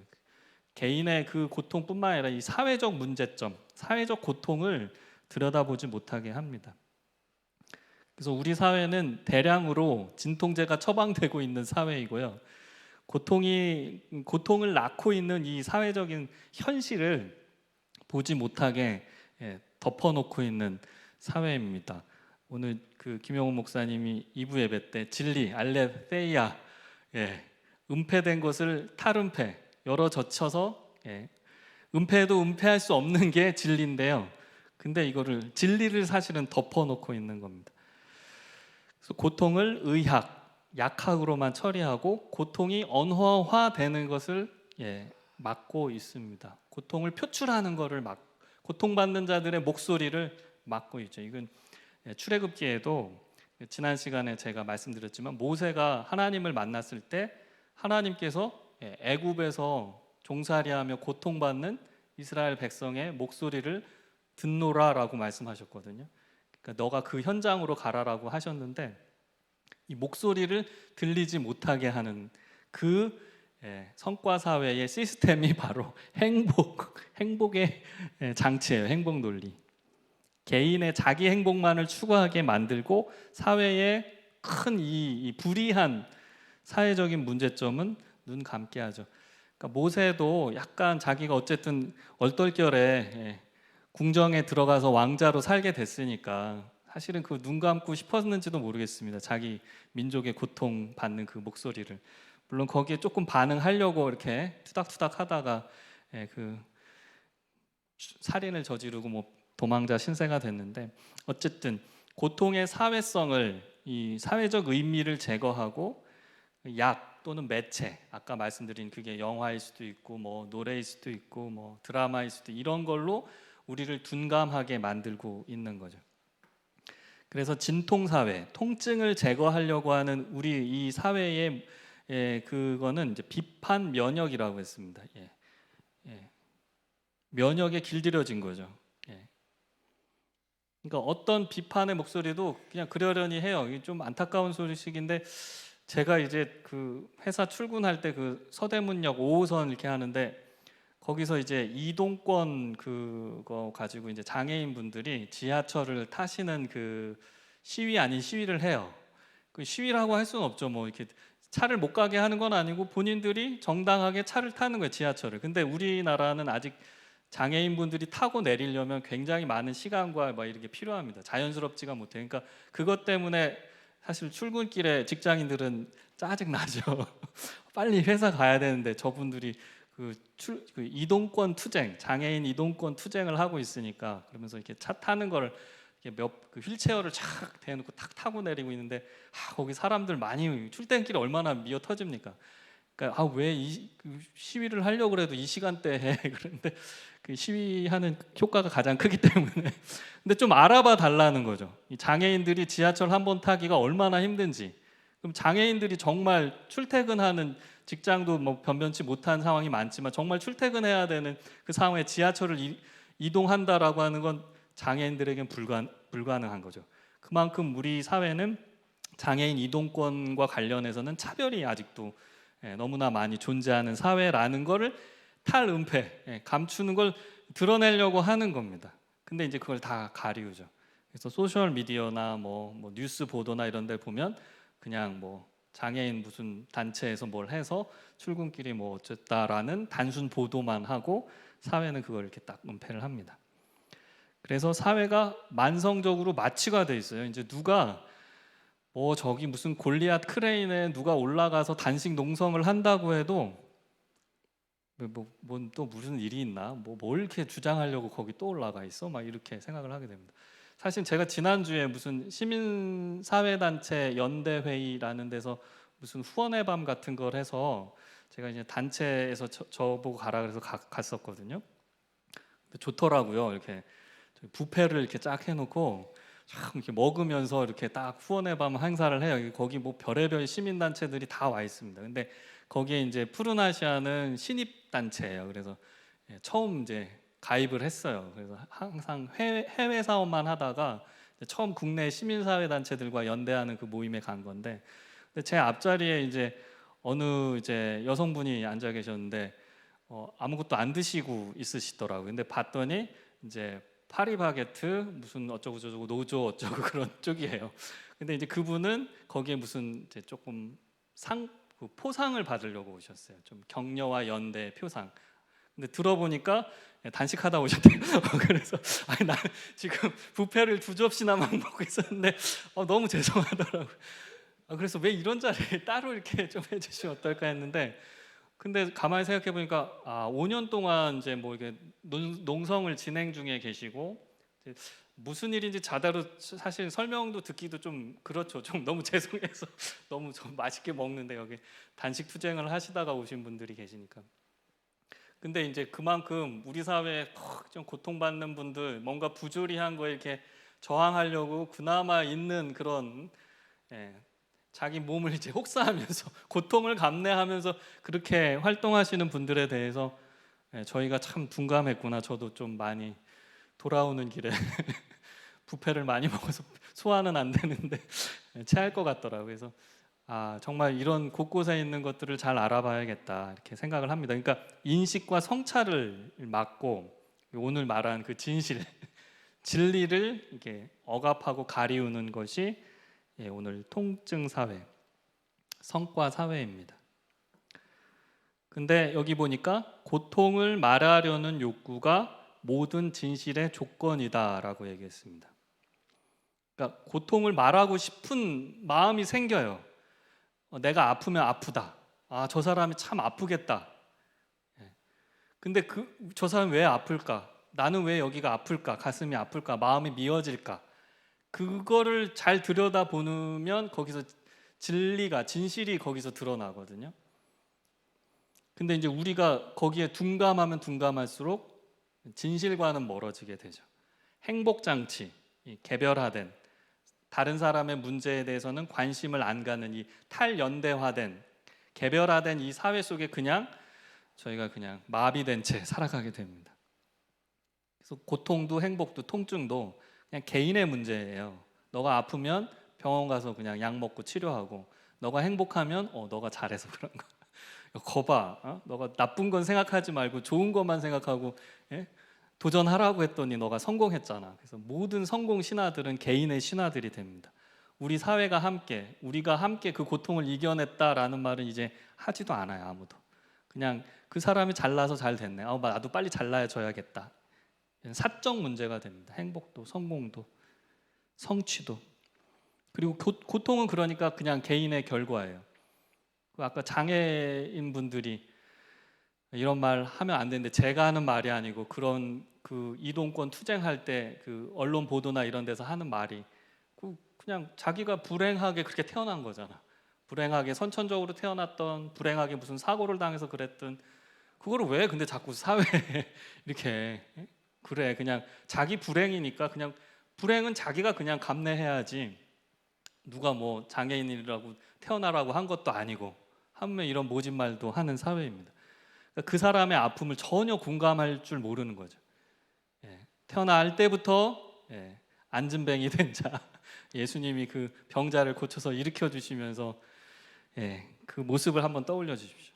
개인의 그 고통뿐만 아니라 이 사회적 문제점, 사회적 고통을 들여다보지 못하게 합니다. 그래서 우리 사회는 대량으로 진통제가 처방되고 있는 사회이고요. 고통을 낳고 있는 이 사회적인 현실을 보지 못하게 덮어놓고 있는 사회입니다. 오늘 그 김영훈 목사님이 2부 예배 때 진리, 알레theia, 은폐된 것을 탈은폐, 열어 젖혀서 은폐해도 은폐할 수 없는 게 진리인데요. 근데 이거를 진리를 사실은 덮어놓고 있는 겁니다. 그래서 고통을 의학, 약학으로만 처리하고 고통이 언어화되는 것을 막고 있습니다. 고통을 표출하는 것을 고통받는 자들의 목소리를 막고 있죠. 이건 출애굽기에도 지난 시간에 제가 말씀드렸지만, 모세가 하나님을 만났을 때 하나님께서 애굽에서 종살이하며 고통받는 이스라엘 백성의 목소리를 듣노라라고 말씀하셨거든요. 그러니까 너가 그 현장으로 가라라고 하셨는데, 이 목소리를 들리지 못하게 하는 그 성과 사회의 시스템이 바로 행복의 장치예요. 행복 논리. 개인의 자기 행복만을 추구하게 만들고 사회의 큰 이 불이한 사회적인 문제점은 눈 감게 하죠. 그러니까 모세도 약간 자기가 어쨌든 얼떨결에 궁정에 들어가서 왕자로 살게 됐으니까 사실은 그 눈 감고 싶었는지도 모르겠습니다. 자기 민족의 고통 받는 그 목소리를. 물론 거기에 조금 반응하려고 이렇게 투닥투닥 하다가 그 살인을 저지르고 뭐 도망자 신세가 됐는데, 어쨌든 고통의 사회성을, 이 사회적 의미를 제거하고 약 또는 매체, 아까 말씀드린 그게 영화일 수도 있고 뭐 노래일 수도 있고 뭐 드라마일 수도, 이런 걸로 우리를 둔감하게 만들고 있는 거죠. 그래서 진통사회, 통증을 제거하려고 하는 우리 이 사회의 그거는 이제 비판 면역이라고 했습니다. 면역에 길들여진 거죠. 그러니까 어떤 비판의 목소리도 그냥 그러려니 해요. 이게 좀 안타까운 소식인데, 제가 이제 그 회사 출근할 때 그 서대문역 5호선 이렇게 하는데, 거기서 이제 이동권 그거 가지고 이제 장애인 분들이 지하철을 타시는 그 시위 아닌 시위를 해요. 그 시위라고 할 수는 없죠. 뭐 이렇게 차를 못 가게 하는 건 아니고 본인들이 정당하게 차를 타는 거예요, 지하철을. 근데 우리나라는 아직 장애인 분들이 타고 내리려면 굉장히 많은 시간과 뭐 이렇게 필요합니다. 자연스럽지가 못해요. 그러니까 그것 때문에 사실 출근길에 직장인들은 짜증 나죠. 빨리 회사 가야 되는데 저분들이 그 이동권 투쟁, 장애인 이동권 투쟁을 하고 있으니까, 그러면서 이렇게 차 타는 걸 그 휠체어를 쫙 대놓고 탁 타고 내리고 있는데, 거기 사람들 많이, 출퇴근길에 얼마나 미어 터집니까? 그러니까 왜 그 시위를 하려고 그래도 이 시간대에 해? 그런데 그 시위하는 효과가 가장 크기 때문에. 근데 좀 알아봐 달라는 거죠. 이 장애인들이 지하철 한 번 타기가 얼마나 힘든지. 그럼 장애인들이 정말 출퇴근하는 직장도 뭐 변변치 못한 상황이 많지만 정말 출퇴근해야 되는 그 상황에 지하철을 이동한다라고 하는 건 장애인들에겐 불가능한 거죠. 그만큼 우리 사회는 장애인 이동권과 관련해서는 차별이 아직도 너무나 많이 존재하는 사회라는 거를 탈은폐, 감추는 걸 드러내려고 하는 겁니다. 근데 이제 그걸 다 가리우죠. 그래서 소셜 미디어나 뭐 뉴스 보도나 이런 데 보면 그냥 뭐 장애인 무슨 단체에서 뭘 해서 출근길이 뭐 어쨌다라는 단순 보도만 하고 사회는 그걸 이렇게 딱 은폐를 합니다. 그래서 사회가 만성적으로 마취가 돼 있어요. 이제 누가 뭐 저기 무슨 골리앗 크레인에 누가 올라가서 단식 농성을 한다고 해도 또 무슨 일이 있나? 뭘 이렇게 주장하려고 거기 또 올라가 있어? 막 이렇게 생각을 하게 됩니다. 사실 제가 지난주에 무슨 시민사회단체 연대회의라는 데서 무슨 후원의 밤 같은 걸 해서 제가 이제 단체에서 저보고 가라 그래서 갔었거든요. 좋더라고요. 이렇게 뷔페를 이렇게 쫙 해놓고 참 이렇게 먹으면서 이렇게 딱 후원의 밤 행사를 해요. 거기 뭐 별의별 시민단체들이 다 와 있습니다. 근데 거기에 이제 푸른아시아는 신입 단체예요. 그래서 처음 이제 가입을 했어요. 그래서 항상 해외 사업만 하다가 처음 국내 시민사회 단체들과 연대하는 그 모임에 간 건데, 근데 제 앞자리에 이제 어느 이제 여성분이 앉아 계셨는데 아무것도 안 드시고 있으시더라고요. 근데 봤더니 이제 파리바게트 무슨 어쩌고 저쩌고 노조 어쩌고 그런 쪽이에요. 근데 이제 그분은 거기에 무슨 이제 조금 그 포상을 받으려고 오셨어요. 좀 격려와 연대 표상. 근데 들어보니까 단식하다 오셨대요. 그래서 아니 나 지금 뷔페를 2접시나 막 먹고 있었는데 너무 죄송하더라고요. 그래서 왜 이런 자리에 따로 이렇게 좀 해주시면 어떨까 했는데, 근데 가만히 생각해 보니까 5년 동안 이제 뭐 이게 농성을 진행 중에 계시고 무슨 일인지 자다로 사실 설명도 듣기도 좀 그렇죠. 좀 너무 죄송해서 너무 좀 맛있게 먹는데 여기 단식 투쟁을 하시다가 오신 분들이 계시니까. 근데 이제 그만큼 우리 사회에 좀 고통받는 분들, 뭔가 부조리한 거에 이렇게 저항하려고 그나마 있는 그런 자기 몸을 이제 혹사하면서 고통을 감내하면서 그렇게 활동하시는 분들에 대해서 저희가 참 둔감했구나. 저도 좀 많이 돌아오는 길에 뷔페를 많이 먹어서 소화는 안 되는데 체할 것 같더라고요. 그래서 정말 이런 곳곳에 있는 것들을 잘 알아봐야겠다 이렇게 생각을 합니다. 그러니까 인식과 성찰을 막고 오늘 말한 그 진실, 진리를 이렇게 억압하고 가리우는 것이 오늘 통증 사회, 성과 사회입니다. 근데 여기 보니까 고통을 말하려는 욕구가 모든 진실의 조건이다라고 얘기했습니다. 그러니까 고통을 말하고 싶은 마음이 생겨요. 내가 아프면 아프다. 저 사람이 참 아프겠다. 근데 저 사람 왜 아플까? 나는 왜 여기가 아플까? 가슴이 아플까? 마음이 미어질까? 그거를 잘 들여다보면 거기서 진실이 거기서 드러나거든요. 근데 이제 우리가 거기에 둔감하면 둔감할수록 진실과는 멀어지게 되죠. 행복장치, 개별화된 다른 사람의 문제에 대해서는 관심을 안 가는 이 탈연대화된 개별화된 이 사회 속에 저희가 그냥 마비된 채 살아가게 됩니다. 그래서 고통도 행복도 통증도 그냥 개인의 문제예요. 너가 아프면 병원 가서 그냥 약 먹고 치료하고, 너가 행복하면 너가 잘해서 그런 거. 거봐, 너가 나쁜 건 생각하지 말고 좋은 것만 생각하고 도전하라고 했더니 너가 성공했잖아. 그래서 모든 성공 신화들은 개인의 신화들이 됩니다. 우리 사회가 함께, 우리가 함께 그 고통을 이겨냈다라는 말은 이제 하지도 않아요. 아무도. 그냥 그 사람이 잘나서 잘 됐네. 나도 빨리 잘나져야겠다. 사적 문제가 됩니다. 행복도, 성공도, 성취도. 그리고 고통은 그러니까 그냥 개인의 결과예요. 아까 장애인 분들이 이런 말 하면 안 되는데, 제가 하는 말이 아니고 그런 그 이동권 투쟁할 때 그 언론 보도나 이런 데서 하는 말이 그냥 자기가 불행하게 그렇게 태어난 거잖아. 불행하게 선천적으로 태어났던, 불행하게 무슨 사고를 당해서 그랬던, 그거를 왜 근데 자꾸 사회에 이렇게 그래. 그냥 자기 불행이니까 그냥 불행은 자기가 그냥 감내해야지, 누가 뭐 장애인이라고 태어나라고 한 것도 아니고 하면 이런 모진 말도 하는 사회입니다. 그러니까 그 사람의 아픔을 전혀 공감할 줄 모르는 거죠. 태어날 때부터 안진뱅이 된 자, 예수님이 그 병자를 고쳐서 일으켜 주시면서 그 모습을 한번 떠올려 주십시오.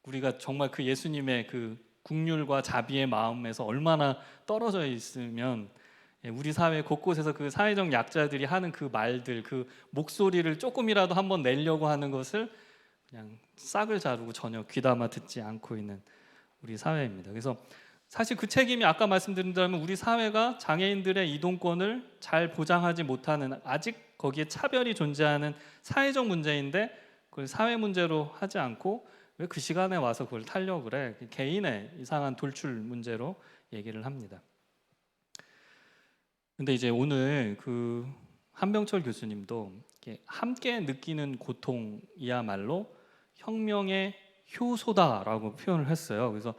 우리가 정말 그 예수님의 그 국률과 자비의 마음에서 얼마나 떨어져 있으면 우리 사회 곳곳에서 그 사회적 약자들이 하는 그 말들, 그 목소리를 조금이라도 한번 내려고 하는 것을 그냥 싹을 자르고 전혀 귀담아 듣지 않고 있는 우리 사회입니다. 그래서 사실 그 책임이 아까 말씀드린 대로 우리 사회가 장애인들의 이동권을 잘 보장하지 못하는, 아직 거기에 차별이 존재하는 사회적 문제인데 그걸 사회 문제로 하지 않고 왜 그 시간에 와서 그걸 타려고 그래? 개인의 이상한 돌출 문제로 얘기를 합니다. 근데 이제 오늘 그 한병철 교수님도 함께 느끼는 고통이야말로 혁명의 효소다라고 표현을 했어요. 그래서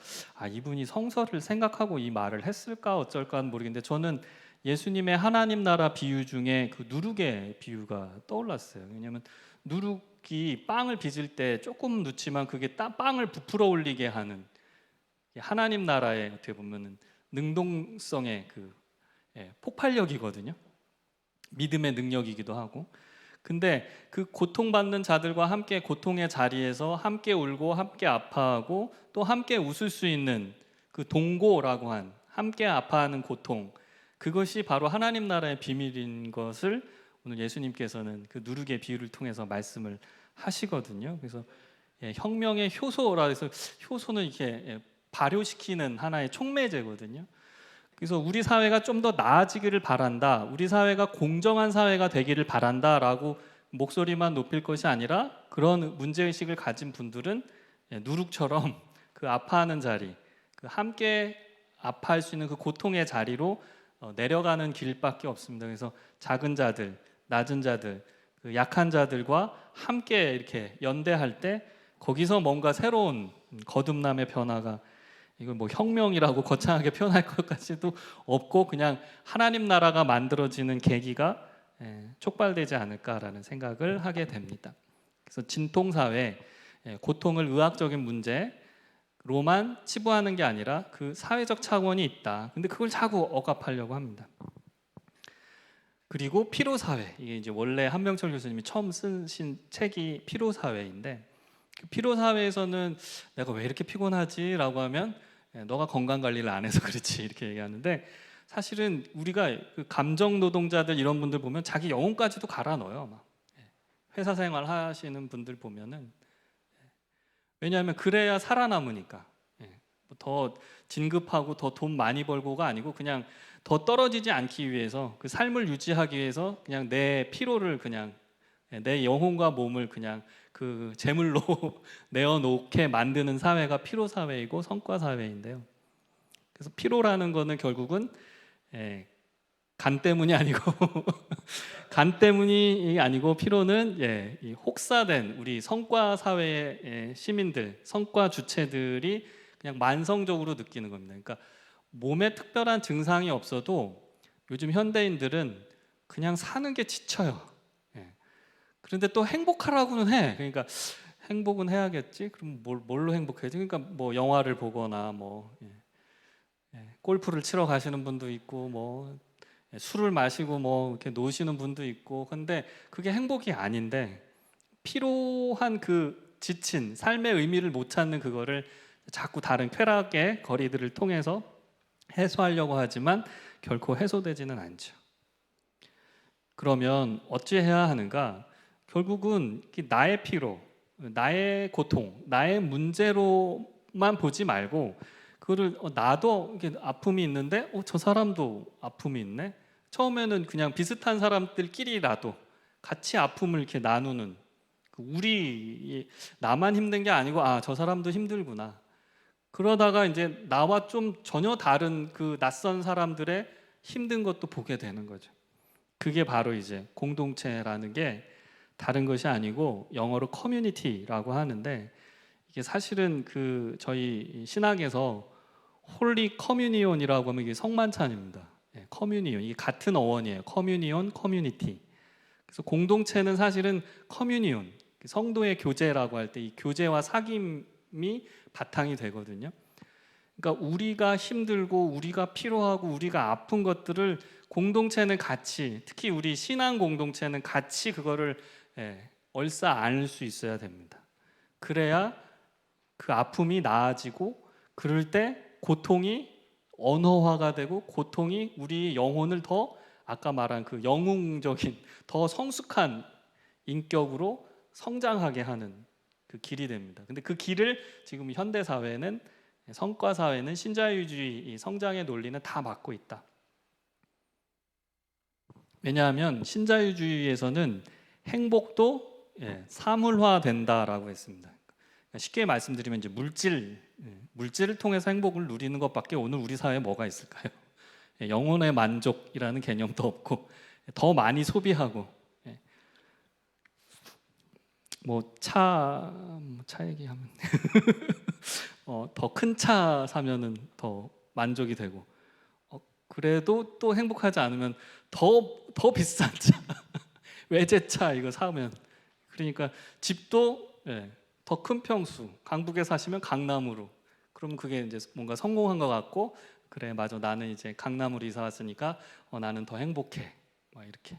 이분이 성서를 생각하고 이 말을 했을까 어쩔까는 모르겠는데 저는 예수님의 하나님 나라 비유 중에 그 누룩의 비유가 떠올랐어요. 왜냐하면 누룩이 빵을 빚을 때 조금 넣지만 그게 빵을 부풀어 올리게 하는 하나님 나라의 어떻게 보면은 능동성의 그 폭발력이거든요. 믿음의 능력이기도 하고. 근데 그 고통받는 자들과 함께 고통의 자리에서 함께 울고 함께 아파하고 또 함께 웃을 수 있는 그 동고라고 한 함께 아파하는 고통, 그것이 바로 하나님 나라의 비밀인 것을 오늘 예수님께서는 그 누룩의 비유를 통해서 말씀을 하시거든요. 그래서 혁명의 효소라 해서 효소는 이렇게 발효시키는 하나의 촉매제거든요. 그래서 우리 사회가 좀 더 나아지기를 바란다, 우리 사회가 공정한 사회가 되기를 바란다라고 목소리만 높일 것이 아니라 그런 문제의식을 가진 분들은 누룩처럼 그 아파하는 자리, 그 함께 아파할 수 있는 그 고통의 자리로 내려가는 길밖에 없습니다. 그래서 작은 자들, 낮은 자들, 그 약한 자들과 함께 이렇게 연대할 때 거기서 뭔가 새로운 거듭남의 변화가, 이걸 뭐 혁명이라고 거창하게 표현할 것까지도 없고 그냥 하나님 나라가 만들어지는 계기가 촉발되지 않을까라는 생각을 하게 됩니다. 그래서 진통사회, 고통을 의학적인 문제로만 치부하는 게 아니라 그 사회적 차원이 있다. 근데 그걸 자꾸 억압하려고 합니다. 그리고 피로사회, 이게 이제 원래 한병철 교수님이 처음 쓰신 책이 피로사회인데, 그 피로사회에서는 내가 왜 이렇게 피곤하지라고 하면 너가 건강 관리를 안 해서 그렇지 이렇게 얘기하는데, 사실은 우리가 그 감정 노동자들 이런 분들 보면 자기 영혼까지도 갈아 넣어요. 막 회사 생활 하시는 분들 보면은, 왜냐하면 그래야 살아남으니까. 더 진급하고 더 돈 많이 벌고가 아니고 그냥 더 떨어지지 않기 위해서, 그 삶을 유지하기 위해서 그냥 내 피로를 그냥 내 영혼과 몸을 그냥 그 제물로 내어놓게 만드는 사회가 피로 사회이고 성과 사회인데요. 그래서 피로라는 거는 결국은 간 때문이 아니고 간 때문이 아니고 피로는 이 혹사된 우리 성과 사회의 시민들, 성과 주체들이 그냥 만성적으로 느끼는 겁니다. 그러니까 몸에 특별한 증상이 없어도 요즘 현대인들은 그냥 사는 게 지쳐요. 그런데 또 행복하라고는 해. 그러니까 행복은 해야겠지. 그럼 뭘로 행복해지? 그러니까 뭐 영화를 보거나 뭐 골프를 치러 가시는 분도 있고 뭐 술을 마시고 뭐 이렇게 노시는 분도 있고. 근데 그게 행복이 아닌데, 피로한 그 지친 삶의 의미를 못 찾는 그거를 자꾸 다른 쾌락의 거리들을 통해서 해소하려고 하지만 결코 해소되지는 않죠. 그러면 어찌해야 하는가? 결국은 나의 피로, 나의 고통, 나의 문제로만 보지 말고 그거를 나도 이렇게 아픔이 있는데 저 사람도 아픔이 있네. 처음에는 그냥 비슷한 사람들끼리라도 같이 아픔을 이렇게 나누는, 우리 나만 힘든 게 아니고 저 사람도 힘들구나. 그러다가 이제 나와 좀 전혀 다른 그 낯선 사람들의 힘든 것도 보게 되는 거죠. 그게 바로 이제 공동체라는 게 다른 것이 아니고 영어로 커뮤니티라고 하는데, 이게 사실은 그 저희 신학에서 홀리 커뮤니온이라고 하면 이게 성만찬입니다. 커뮤니온, 이게 같은 어원이에요. 커뮤니온, 커뮤니티. 그래서 공동체는 사실은 커뮤니온, 성도의 교제라고 할 때 이 교제와 사귐이 바탕이 되거든요. 그러니까 우리가 힘들고 우리가 필요하고 우리가 아픈 것들을 공동체는 같이, 특히 우리 신앙 공동체는 같이 그거를 얼싸 안을 수 있어야 됩니다. 그래야 그 아픔이 나아지고, 그럴 때 고통이 언어화가 되고, 고통이 우리 영혼을 더, 아까 말한 그 영웅적인 더 성숙한 인격으로 성장하게 하는 그 길이 됩니다. 근데 그 길을 지금 현대 사회는, 성과 사회는 신자유주의 성장의 논리는 다 막고 있다. 왜냐하면 신자유주의에서는 행복도 사물화된다라고 했습니다. 쉽게 말씀드리면 이제 물질을 통해서 행복을 누리는 것밖에 오늘 우리 사회에 뭐가 있을까요? 영혼의 만족이라는 개념도 없고, 더 많이 소비하고, 뭐 차 얘기하면 더 큰 차 사면은 더 만족이 되고, 그래도 또 행복하지 않으면 더 비싼 차 외제차 이거 사면, 그러니까 집도 더 큰 평수, 강북에 사시면 강남으로, 그럼 그게 이제 뭔가 성공한 것 같고, 그래 맞아 나는 이제 강남으로 이사 왔으니까 나는 더 행복해, 막 이렇게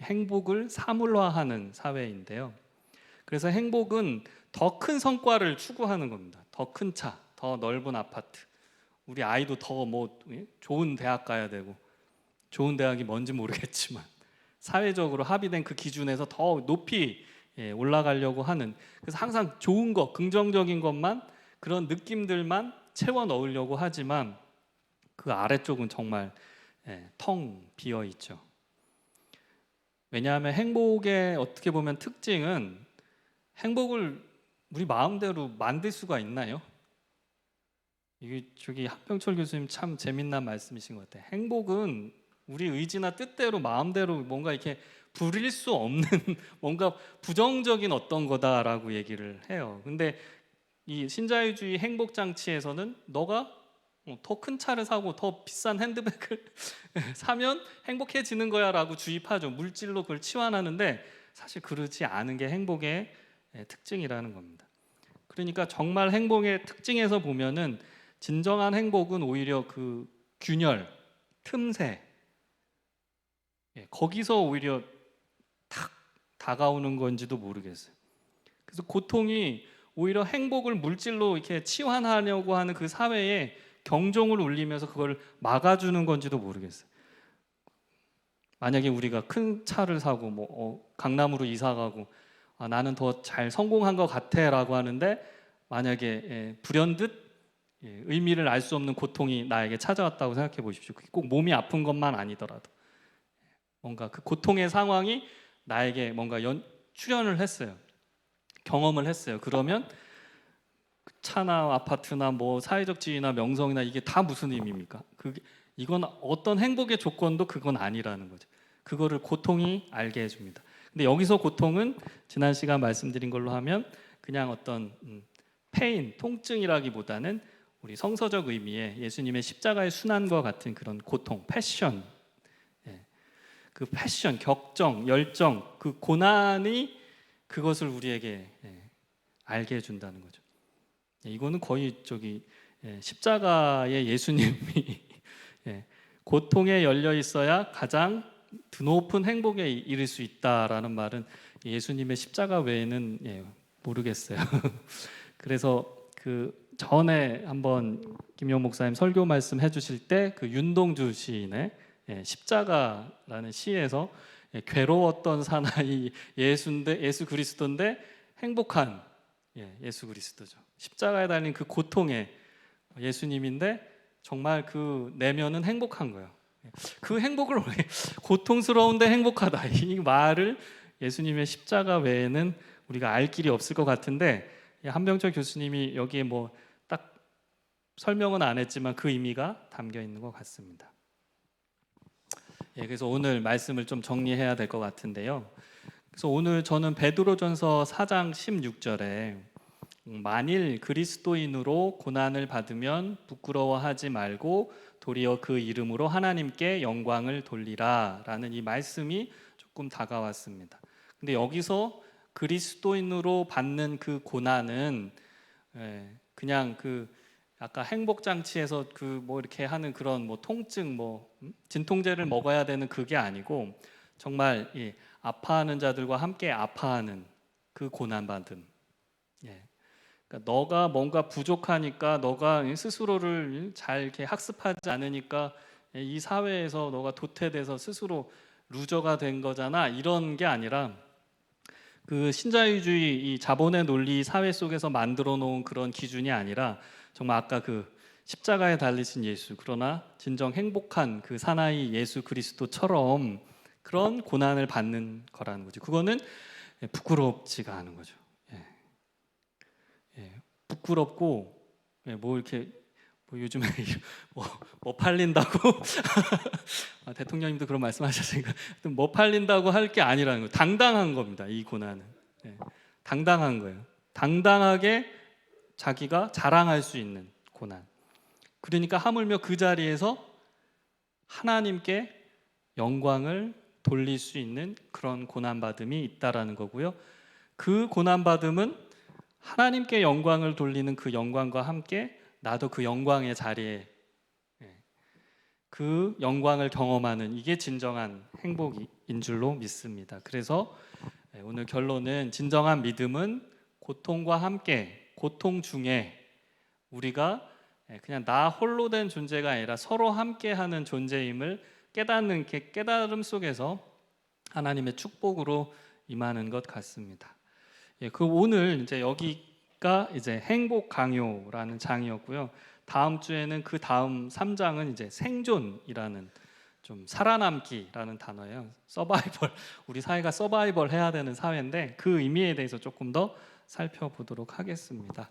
행복을 사물화하는 사회인데요. 그래서 행복은 더 큰 성과를 추구하는 겁니다. 더 큰 차, 더 넓은 아파트, 우리 아이도 더 좋은 대학 가야 되고, 좋은 대학이 뭔지 모르겠지만 사회적으로 합의된 그 기준에서 더 높이 올라가려고 하는, 그래서 항상 좋은 것, 긍정적인 것만, 그런 느낌들만 채워 넣으려고 하지만 그 아래쪽은 정말 텅 비어 있죠. 왜냐하면 행복의 어떻게 보면 특징은, 행복을 우리 마음대로 만들 수가 있나요? 이게 저기 한병철 교수님 참 재밌는 말씀이신 것 같아요. 행복은 우리 의지나 뜻대로 마음대로 뭔가 이렇게 부릴 수 없는 뭔가 부정적인 어떤 거다라고 얘기를 해요. 근데 이 신자유주의 행복 장치에서는 너가 더 큰 차를 사고 더 비싼 핸드백을 사면 행복해지는 거야라고 주입하죠. 물질로 그걸 치환하는데, 사실 그렇지 않은 게 행복의 특징이라는 겁니다. 그러니까 정말 행복의 특징에서 보면은 진정한 행복은 오히려 그 균열, 틈새, 거기서 오히려 탁 다가오는 건지도 모르겠어요. 그래서 고통이 오히려 행복을 물질로 이렇게 치환하려고 하는 그 사회에 경종을 울리면서 그걸 막아주는 건지도 모르겠어요. 만약에 우리가 큰 차를 사고 강남으로 이사 가고, 나는 더 잘 성공한 것 같아라고 하는데, 만약에 불현듯 의미를 알 수 없는 고통이 나에게 찾아왔다고 생각해 보십시오. 꼭 몸이 아픈 것만 아니더라도 뭔가 그 고통의 상황이 나에게 뭔가 출현을 했어요. 경험을 했어요. 그러면 차나 아파트나 뭐 사회적 지위나 명성이나 이게 다 무슨 의미입니까? 이건 어떤 행복의 조건도 그건 아니라는 거죠. 그거를 고통이 알게 해줍니다. 근데 여기서 고통은 지난 시간 말씀드린 걸로 하면 그냥 어떤 페인, 통증이라기보다는 우리 성서적 의미의 예수님의 십자가의 순환과 같은 그런 고통, 패션, 그 패션, 격정, 열정, 그 고난이 그것을 우리에게 알게 해준다는 거죠. 이거는 거의 십자가의 예수님이 고통에 열려 있어야 가장 드높은 행복에 이를 수 있다라는 말은 예수님의 십자가 외에는 모르겠어요. 그래서 그 전에 한번 김용 목사님 설교 말씀 해주실 때 그 윤동주 시인의 십자가라는 시에서 괴로웠던 사나이 예수 그리스도인데 행복한 예수 그리스도죠. 십자가에 달린 그 고통의 예수님인데 정말 그 내면은 행복한 거예요. 그 행복을 왜 고통스러운데 행복하다, 이 말을 예수님의 십자가 외에는 우리가 알 길이 없을 것 같은데, 한병철 교수님이 여기에 뭐 딱 설명은 안 했지만 그 의미가 담겨 있는 것 같습니다. 그래서 오늘 말씀을 좀 정리해야 될 것 같은데요. 그래서 오늘 저는 베드로전서 4장 16절에 만일 그리스도인으로 고난을 받으면 부끄러워하지 말고 도리어 그 이름으로 하나님께 영광을 돌리라 라는 이 말씀이 조금 다가왔습니다. 근데 여기서 그리스도인으로 받는 그 고난은 그냥 그 아까 행복 장치에서 그 뭐 이렇게 하는 그런 뭐 통증 뭐 진통제를 먹어야 되는 그게 아니고 정말 아파하는 자들과 함께 아파하는 그 고난 받음. 그러니까 너가 뭔가 부족하니까 너가 스스로를 잘 이렇게 학습하지 않으니까 이 사회에서 너가 도태돼서 스스로 루저가 된 거잖아. 이런 게 아니라 그 신자유주의 이 자본의 논리 사회 속에서 만들어 놓은 그런 기준이 아니라 정말 아까 그 십자가에 달리신 예수 그러나 진정 행복한 그 사나이 예수 그리스도처럼 그런 고난을 받는 거라는 거죠. 그거는 부끄럽지가 않은 거죠. 부끄럽고 뭐 이렇게 뭐 요즘에 뭐 팔린다고 대통령님도 그런 말씀하셨으니까 뭐 팔린다고 할 게 아니라는 거예요. 당당한 겁니다. 이 고난은 당당한 거예요. 당당하게 자기가 자랑할 수 있는 고난. 그러니까 하물며 그 자리에서 하나님께 영광을 돌릴 수 있는 그런 고난받음이 있다라는 거고요. 그 고난받음은 하나님께 영광을 돌리는 그 영광과 함께 나도 그 영광의 자리에 그 영광을 경험하는 이게 진정한 행복인 줄로 믿습니다. 그래서 오늘 결론은 진정한 믿음은 고통과 함께 고통 중에 우리가 그냥 나 홀로 된 존재가 아니라 서로 함께하는 존재임을 깨닫는 깨달음 속에서 하나님의 축복으로 임하는 것 같습니다. 그 오늘 이제 여기가 이제 행복 강요라는 장이었고요. 다음 주에는 그 다음 3장은 이제 생존이라는 좀 살아남기라는 단어예요. 서바이벌. 우리 사회가 서바이벌 해야 되는 사회인데 그 의미에 대해서 조금 더 살펴보도록 하겠습니다.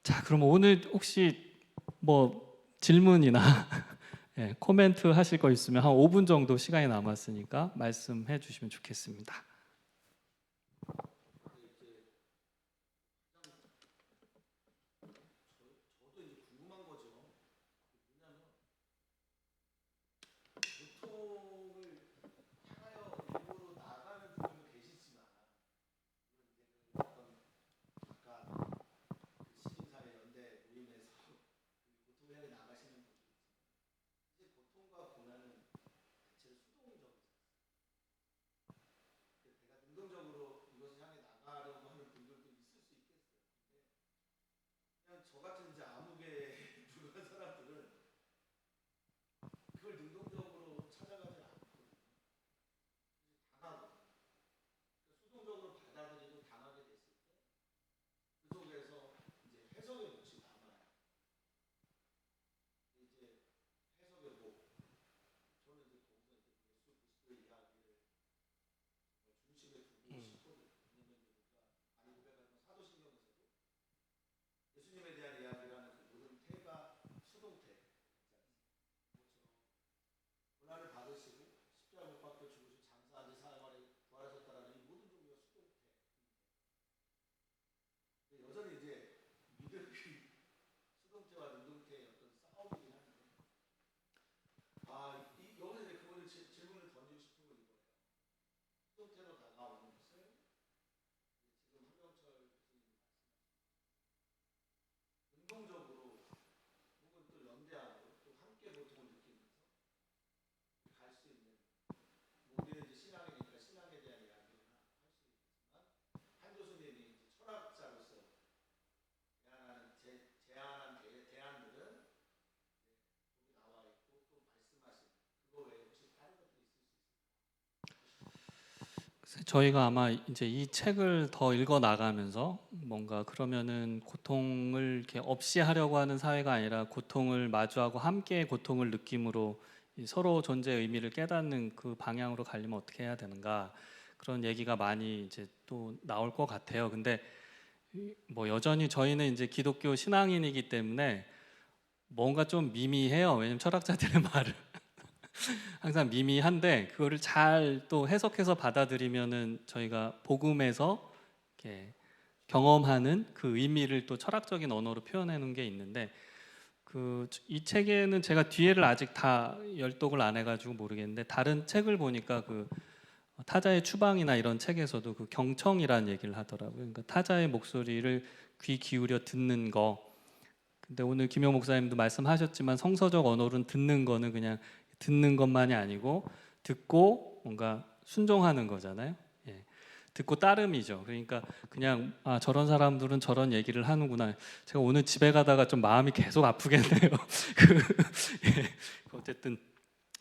자, 그럼 오늘 혹시 뭐 질문이나 코멘트 하실 거 있으면 한 5분 정도 시간이 남았으니까 말씀해 주시면 좋겠습니다. 저희가 아마 이제 이 책을 더 읽어 나가면서 뭔가 그러면은 고통을 이렇게 없이 하려고 하는 사회가 아니라 고통을 마주하고 함께 고통을 느낌으로 서로 존재의 의미를 깨닫는 그 방향으로 가려면 어떻게 해야 되는가 그런 얘기가 많이 이제 또 나올 것 같아요. 근데 뭐 여전히 저희는 이제 기독교 신앙인이기 때문에 뭔가 좀 미미해요. 왜냐면 철학자들의 말을 항상 미미한데 그거를 잘 또 해석해서 받아들이면은 저희가 복음에서 이렇게 경험하는 그 의미를 또 철학적인 언어로 표현하는 게 있는데 그 이 책에는 제가 뒤에를 아직 다 열독을 안 해가지고 모르겠는데 다른 책을 보니까 그 타자의 추방이나 이런 책에서도 그 경청이라는 얘기를 하더라고요. 그러니까 타자의 목소리를 귀 기울여 듣는 거. 근데 오늘 김용 목사님도 말씀하셨지만 성서적 언어로는 듣는 거는 그냥 듣는 것만이 아니고 듣고 뭔가 순종하는 거잖아요. 예. 듣고 따름이죠. 그러니까 그냥 저런 사람들은 저런 얘기를 하는구나. 제가 오늘 집에 가다가 좀 마음이 계속 아프겠네요. 어쨌든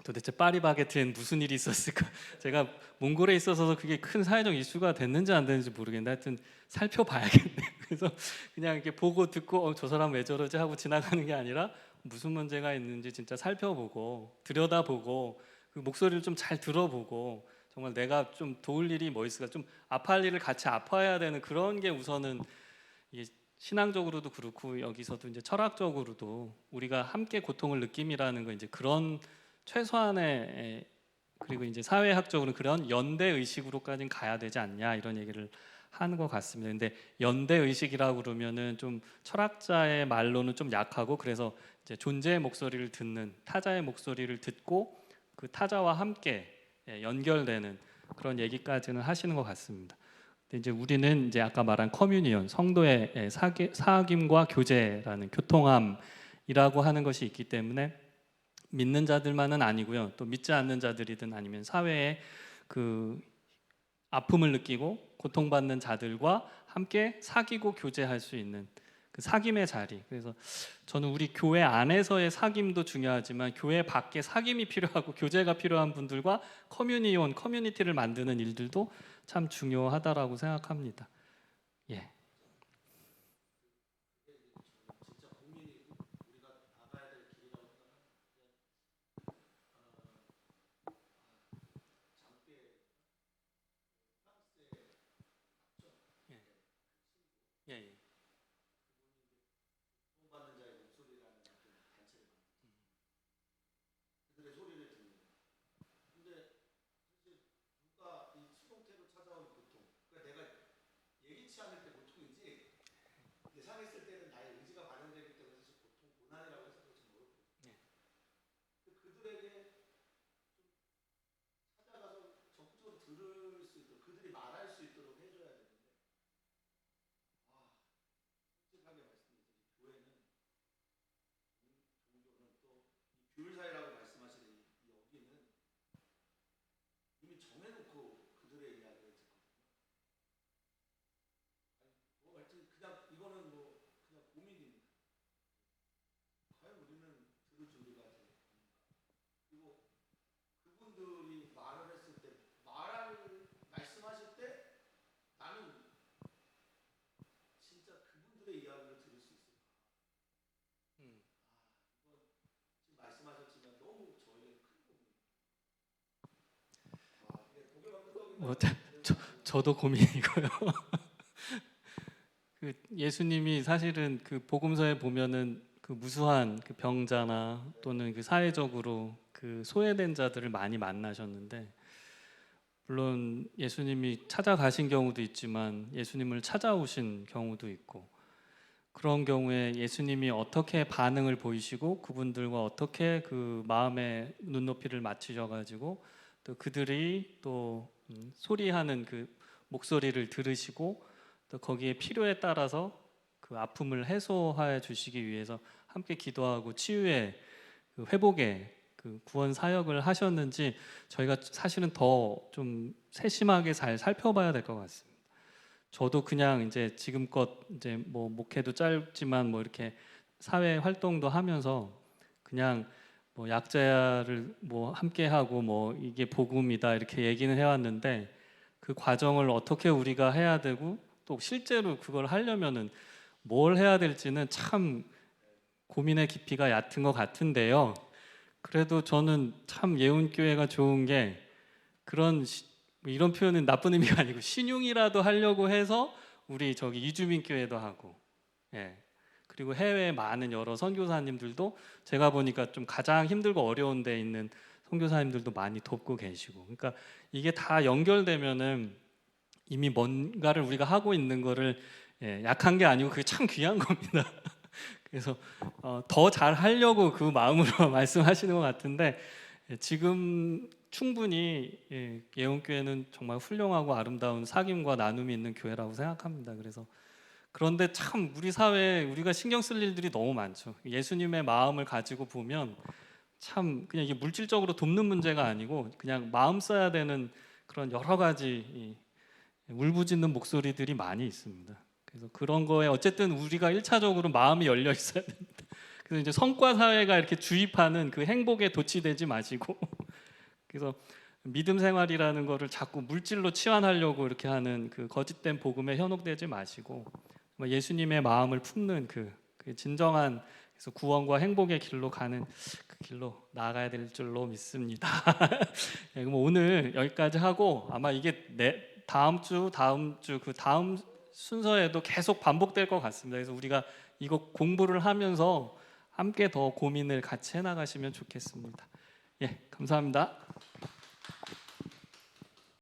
도대체 파리바게트엔 무슨 일이 있었을까? 제가 몽골에 있어서 그게 큰 사회적 이슈가 됐는지 안 됐는지 모르겠는데 하여튼 살펴봐야겠네요. 그래서 그냥 이렇게 보고 듣고 저 사람 왜 저러지 하고 지나가는 게 아니라 무슨 문제가 있는지 진짜 살펴보고 들여다보고 그 목소리를 좀 잘 들어보고 정말 내가 좀 도울 일이 뭐 있을까? 좀 아파할 일을 같이 아파야 되는 그런 게 우선은 이게 신앙적으로도 그렇고 여기서도 이제 철학적으로도 우리가 함께 고통을 느낌이라는 거 이제 그런 최소한의 그리고 이제 사회학적으로는 그런 연대 의식으로까지는 가야 되지 않냐 이런 얘기를 하는 것 같습니다. 근데 연대 의식이라고 그러면은 좀 철학자의 말로는 좀 약하고 그래서 이제 존재의 목소리를 듣는 타자의 목소리를 듣고 그 타자와 함께 연결되는 그런 얘기까지는 하시는 것 같습니다. 근데 이제 우리는 이제 아까 말한 커뮤니온 성도의 사귐과 교제라는 교통함이라고 하는 것이 있기 때문에 믿는 자들만은 아니고요. 또 믿지 않는 자들이든 아니면 사회에 그 아픔을 느끼고 고통받는 자들과 함께 사귀고 교제할 수 있는 그 사귐의 자리. 그래서 저는 우리 교회 안에서의 사귐도 중요하지만 교회 밖에 사귐이 필요하고 교제가 필요한 분들과 커뮤니온, 커뮤니티를 만드는 일들도 참 중요하다라고 생각합니다. 예. 예. 예. 뭐 저도 고민이고요. 그 예수님이 사실은 그 복음서에 보면은 그 무수한 그 병자나 또는 그 사회적으로 그 소외된 자들을 많이 만나셨는데 물론 예수님이 찾아가신 경우도 있지만 예수님을 찾아오신 경우도 있고 그런 경우에 예수님이 어떻게 반응을 보이시고 그분들과 어떻게 그 마음의 눈높이를 맞추셔가지고 또 그들이 또 소리하는 그 목소리를 들으시고 또 거기에 필요에 따라서 그 아픔을 해소해 주시기 위해서 함께 기도하고 치유의 그 회복의 그 구원 사역을 하셨는지 저희가 사실은 더 좀 세심하게 잘 살펴봐야 될 것 같습니다. 저도 그냥 이제 지금껏 이제 뭐 목회도 짧지만 뭐 이렇게 사회 활동도 하면서 그냥 뭐 약자를 뭐 함께 하고 뭐 이게 복음이다 이렇게 얘기는 해왔는데 그 과정을 어떻게 우리가 해야 되고 또 실제로 그걸 하려면은 뭘 해야 될지는 참 고민의 깊이가 얕은 것 같은데요. 그래도 저는 참 예운교회가 좋은 게 그런 이런 표현은 나쁜 의미가 아니고 신용이라도 하려고 해서 우리 저기 이주민 교회도 하고, 예. 그리고 해외에 많은 여러 선교사님들도 제가 보니까 좀 가장 힘들고 어려운 데 있는 선교사님들도 많이 돕고 계시고, 그러니까 이게 다 연결되면은 이미 뭔가를 우리가 하고 있는 거를 약한 게 아니고 그게 참 귀한 겁니다. 그래서 더 잘 하려고 그 마음으로 말씀하시는 것 같은데 지금 충분히 예원교회는 정말 훌륭하고 아름다운 사귐과 나눔이 있는 교회라고 생각합니다. 그래서 그런데 참 우리 사회에 우리가 신경 쓸 일들이 너무 많죠. 예수님의 마음을 가지고 보면 참 그냥 이게 물질적으로 돕는 문제가 아니고 그냥 마음 써야 되는 그런 여러 가지 울부짖는 목소리들이 많이 있습니다. 그래서 그런 거에 어쨌든 우리가 1차적으로 마음이 열려 있어야 됩니다. 그래서 이제 성과 사회가 이렇게 주입하는 그 행복에 도취되지 마시고 그래서 믿음 생활이라는 거를 자꾸 물질로 치환하려고 이렇게 하는 그 거짓된 복음에 현혹되지 마시고 예수님의 마음을 품는 그 진정한 그래서 구원과 행복의 길로 가는 그 길로 나아가야 될 줄로 믿습니다. 네, 그럼 오늘 여기까지 하고 아마 이게 다음 주 그 다음 순서에도 계속 반복될 것 같습니다. 그래서 우리가 이거 공부를 하면서 함께 더 고민을 같이 해나가시면 좋겠습니다. 예, 감사합니다.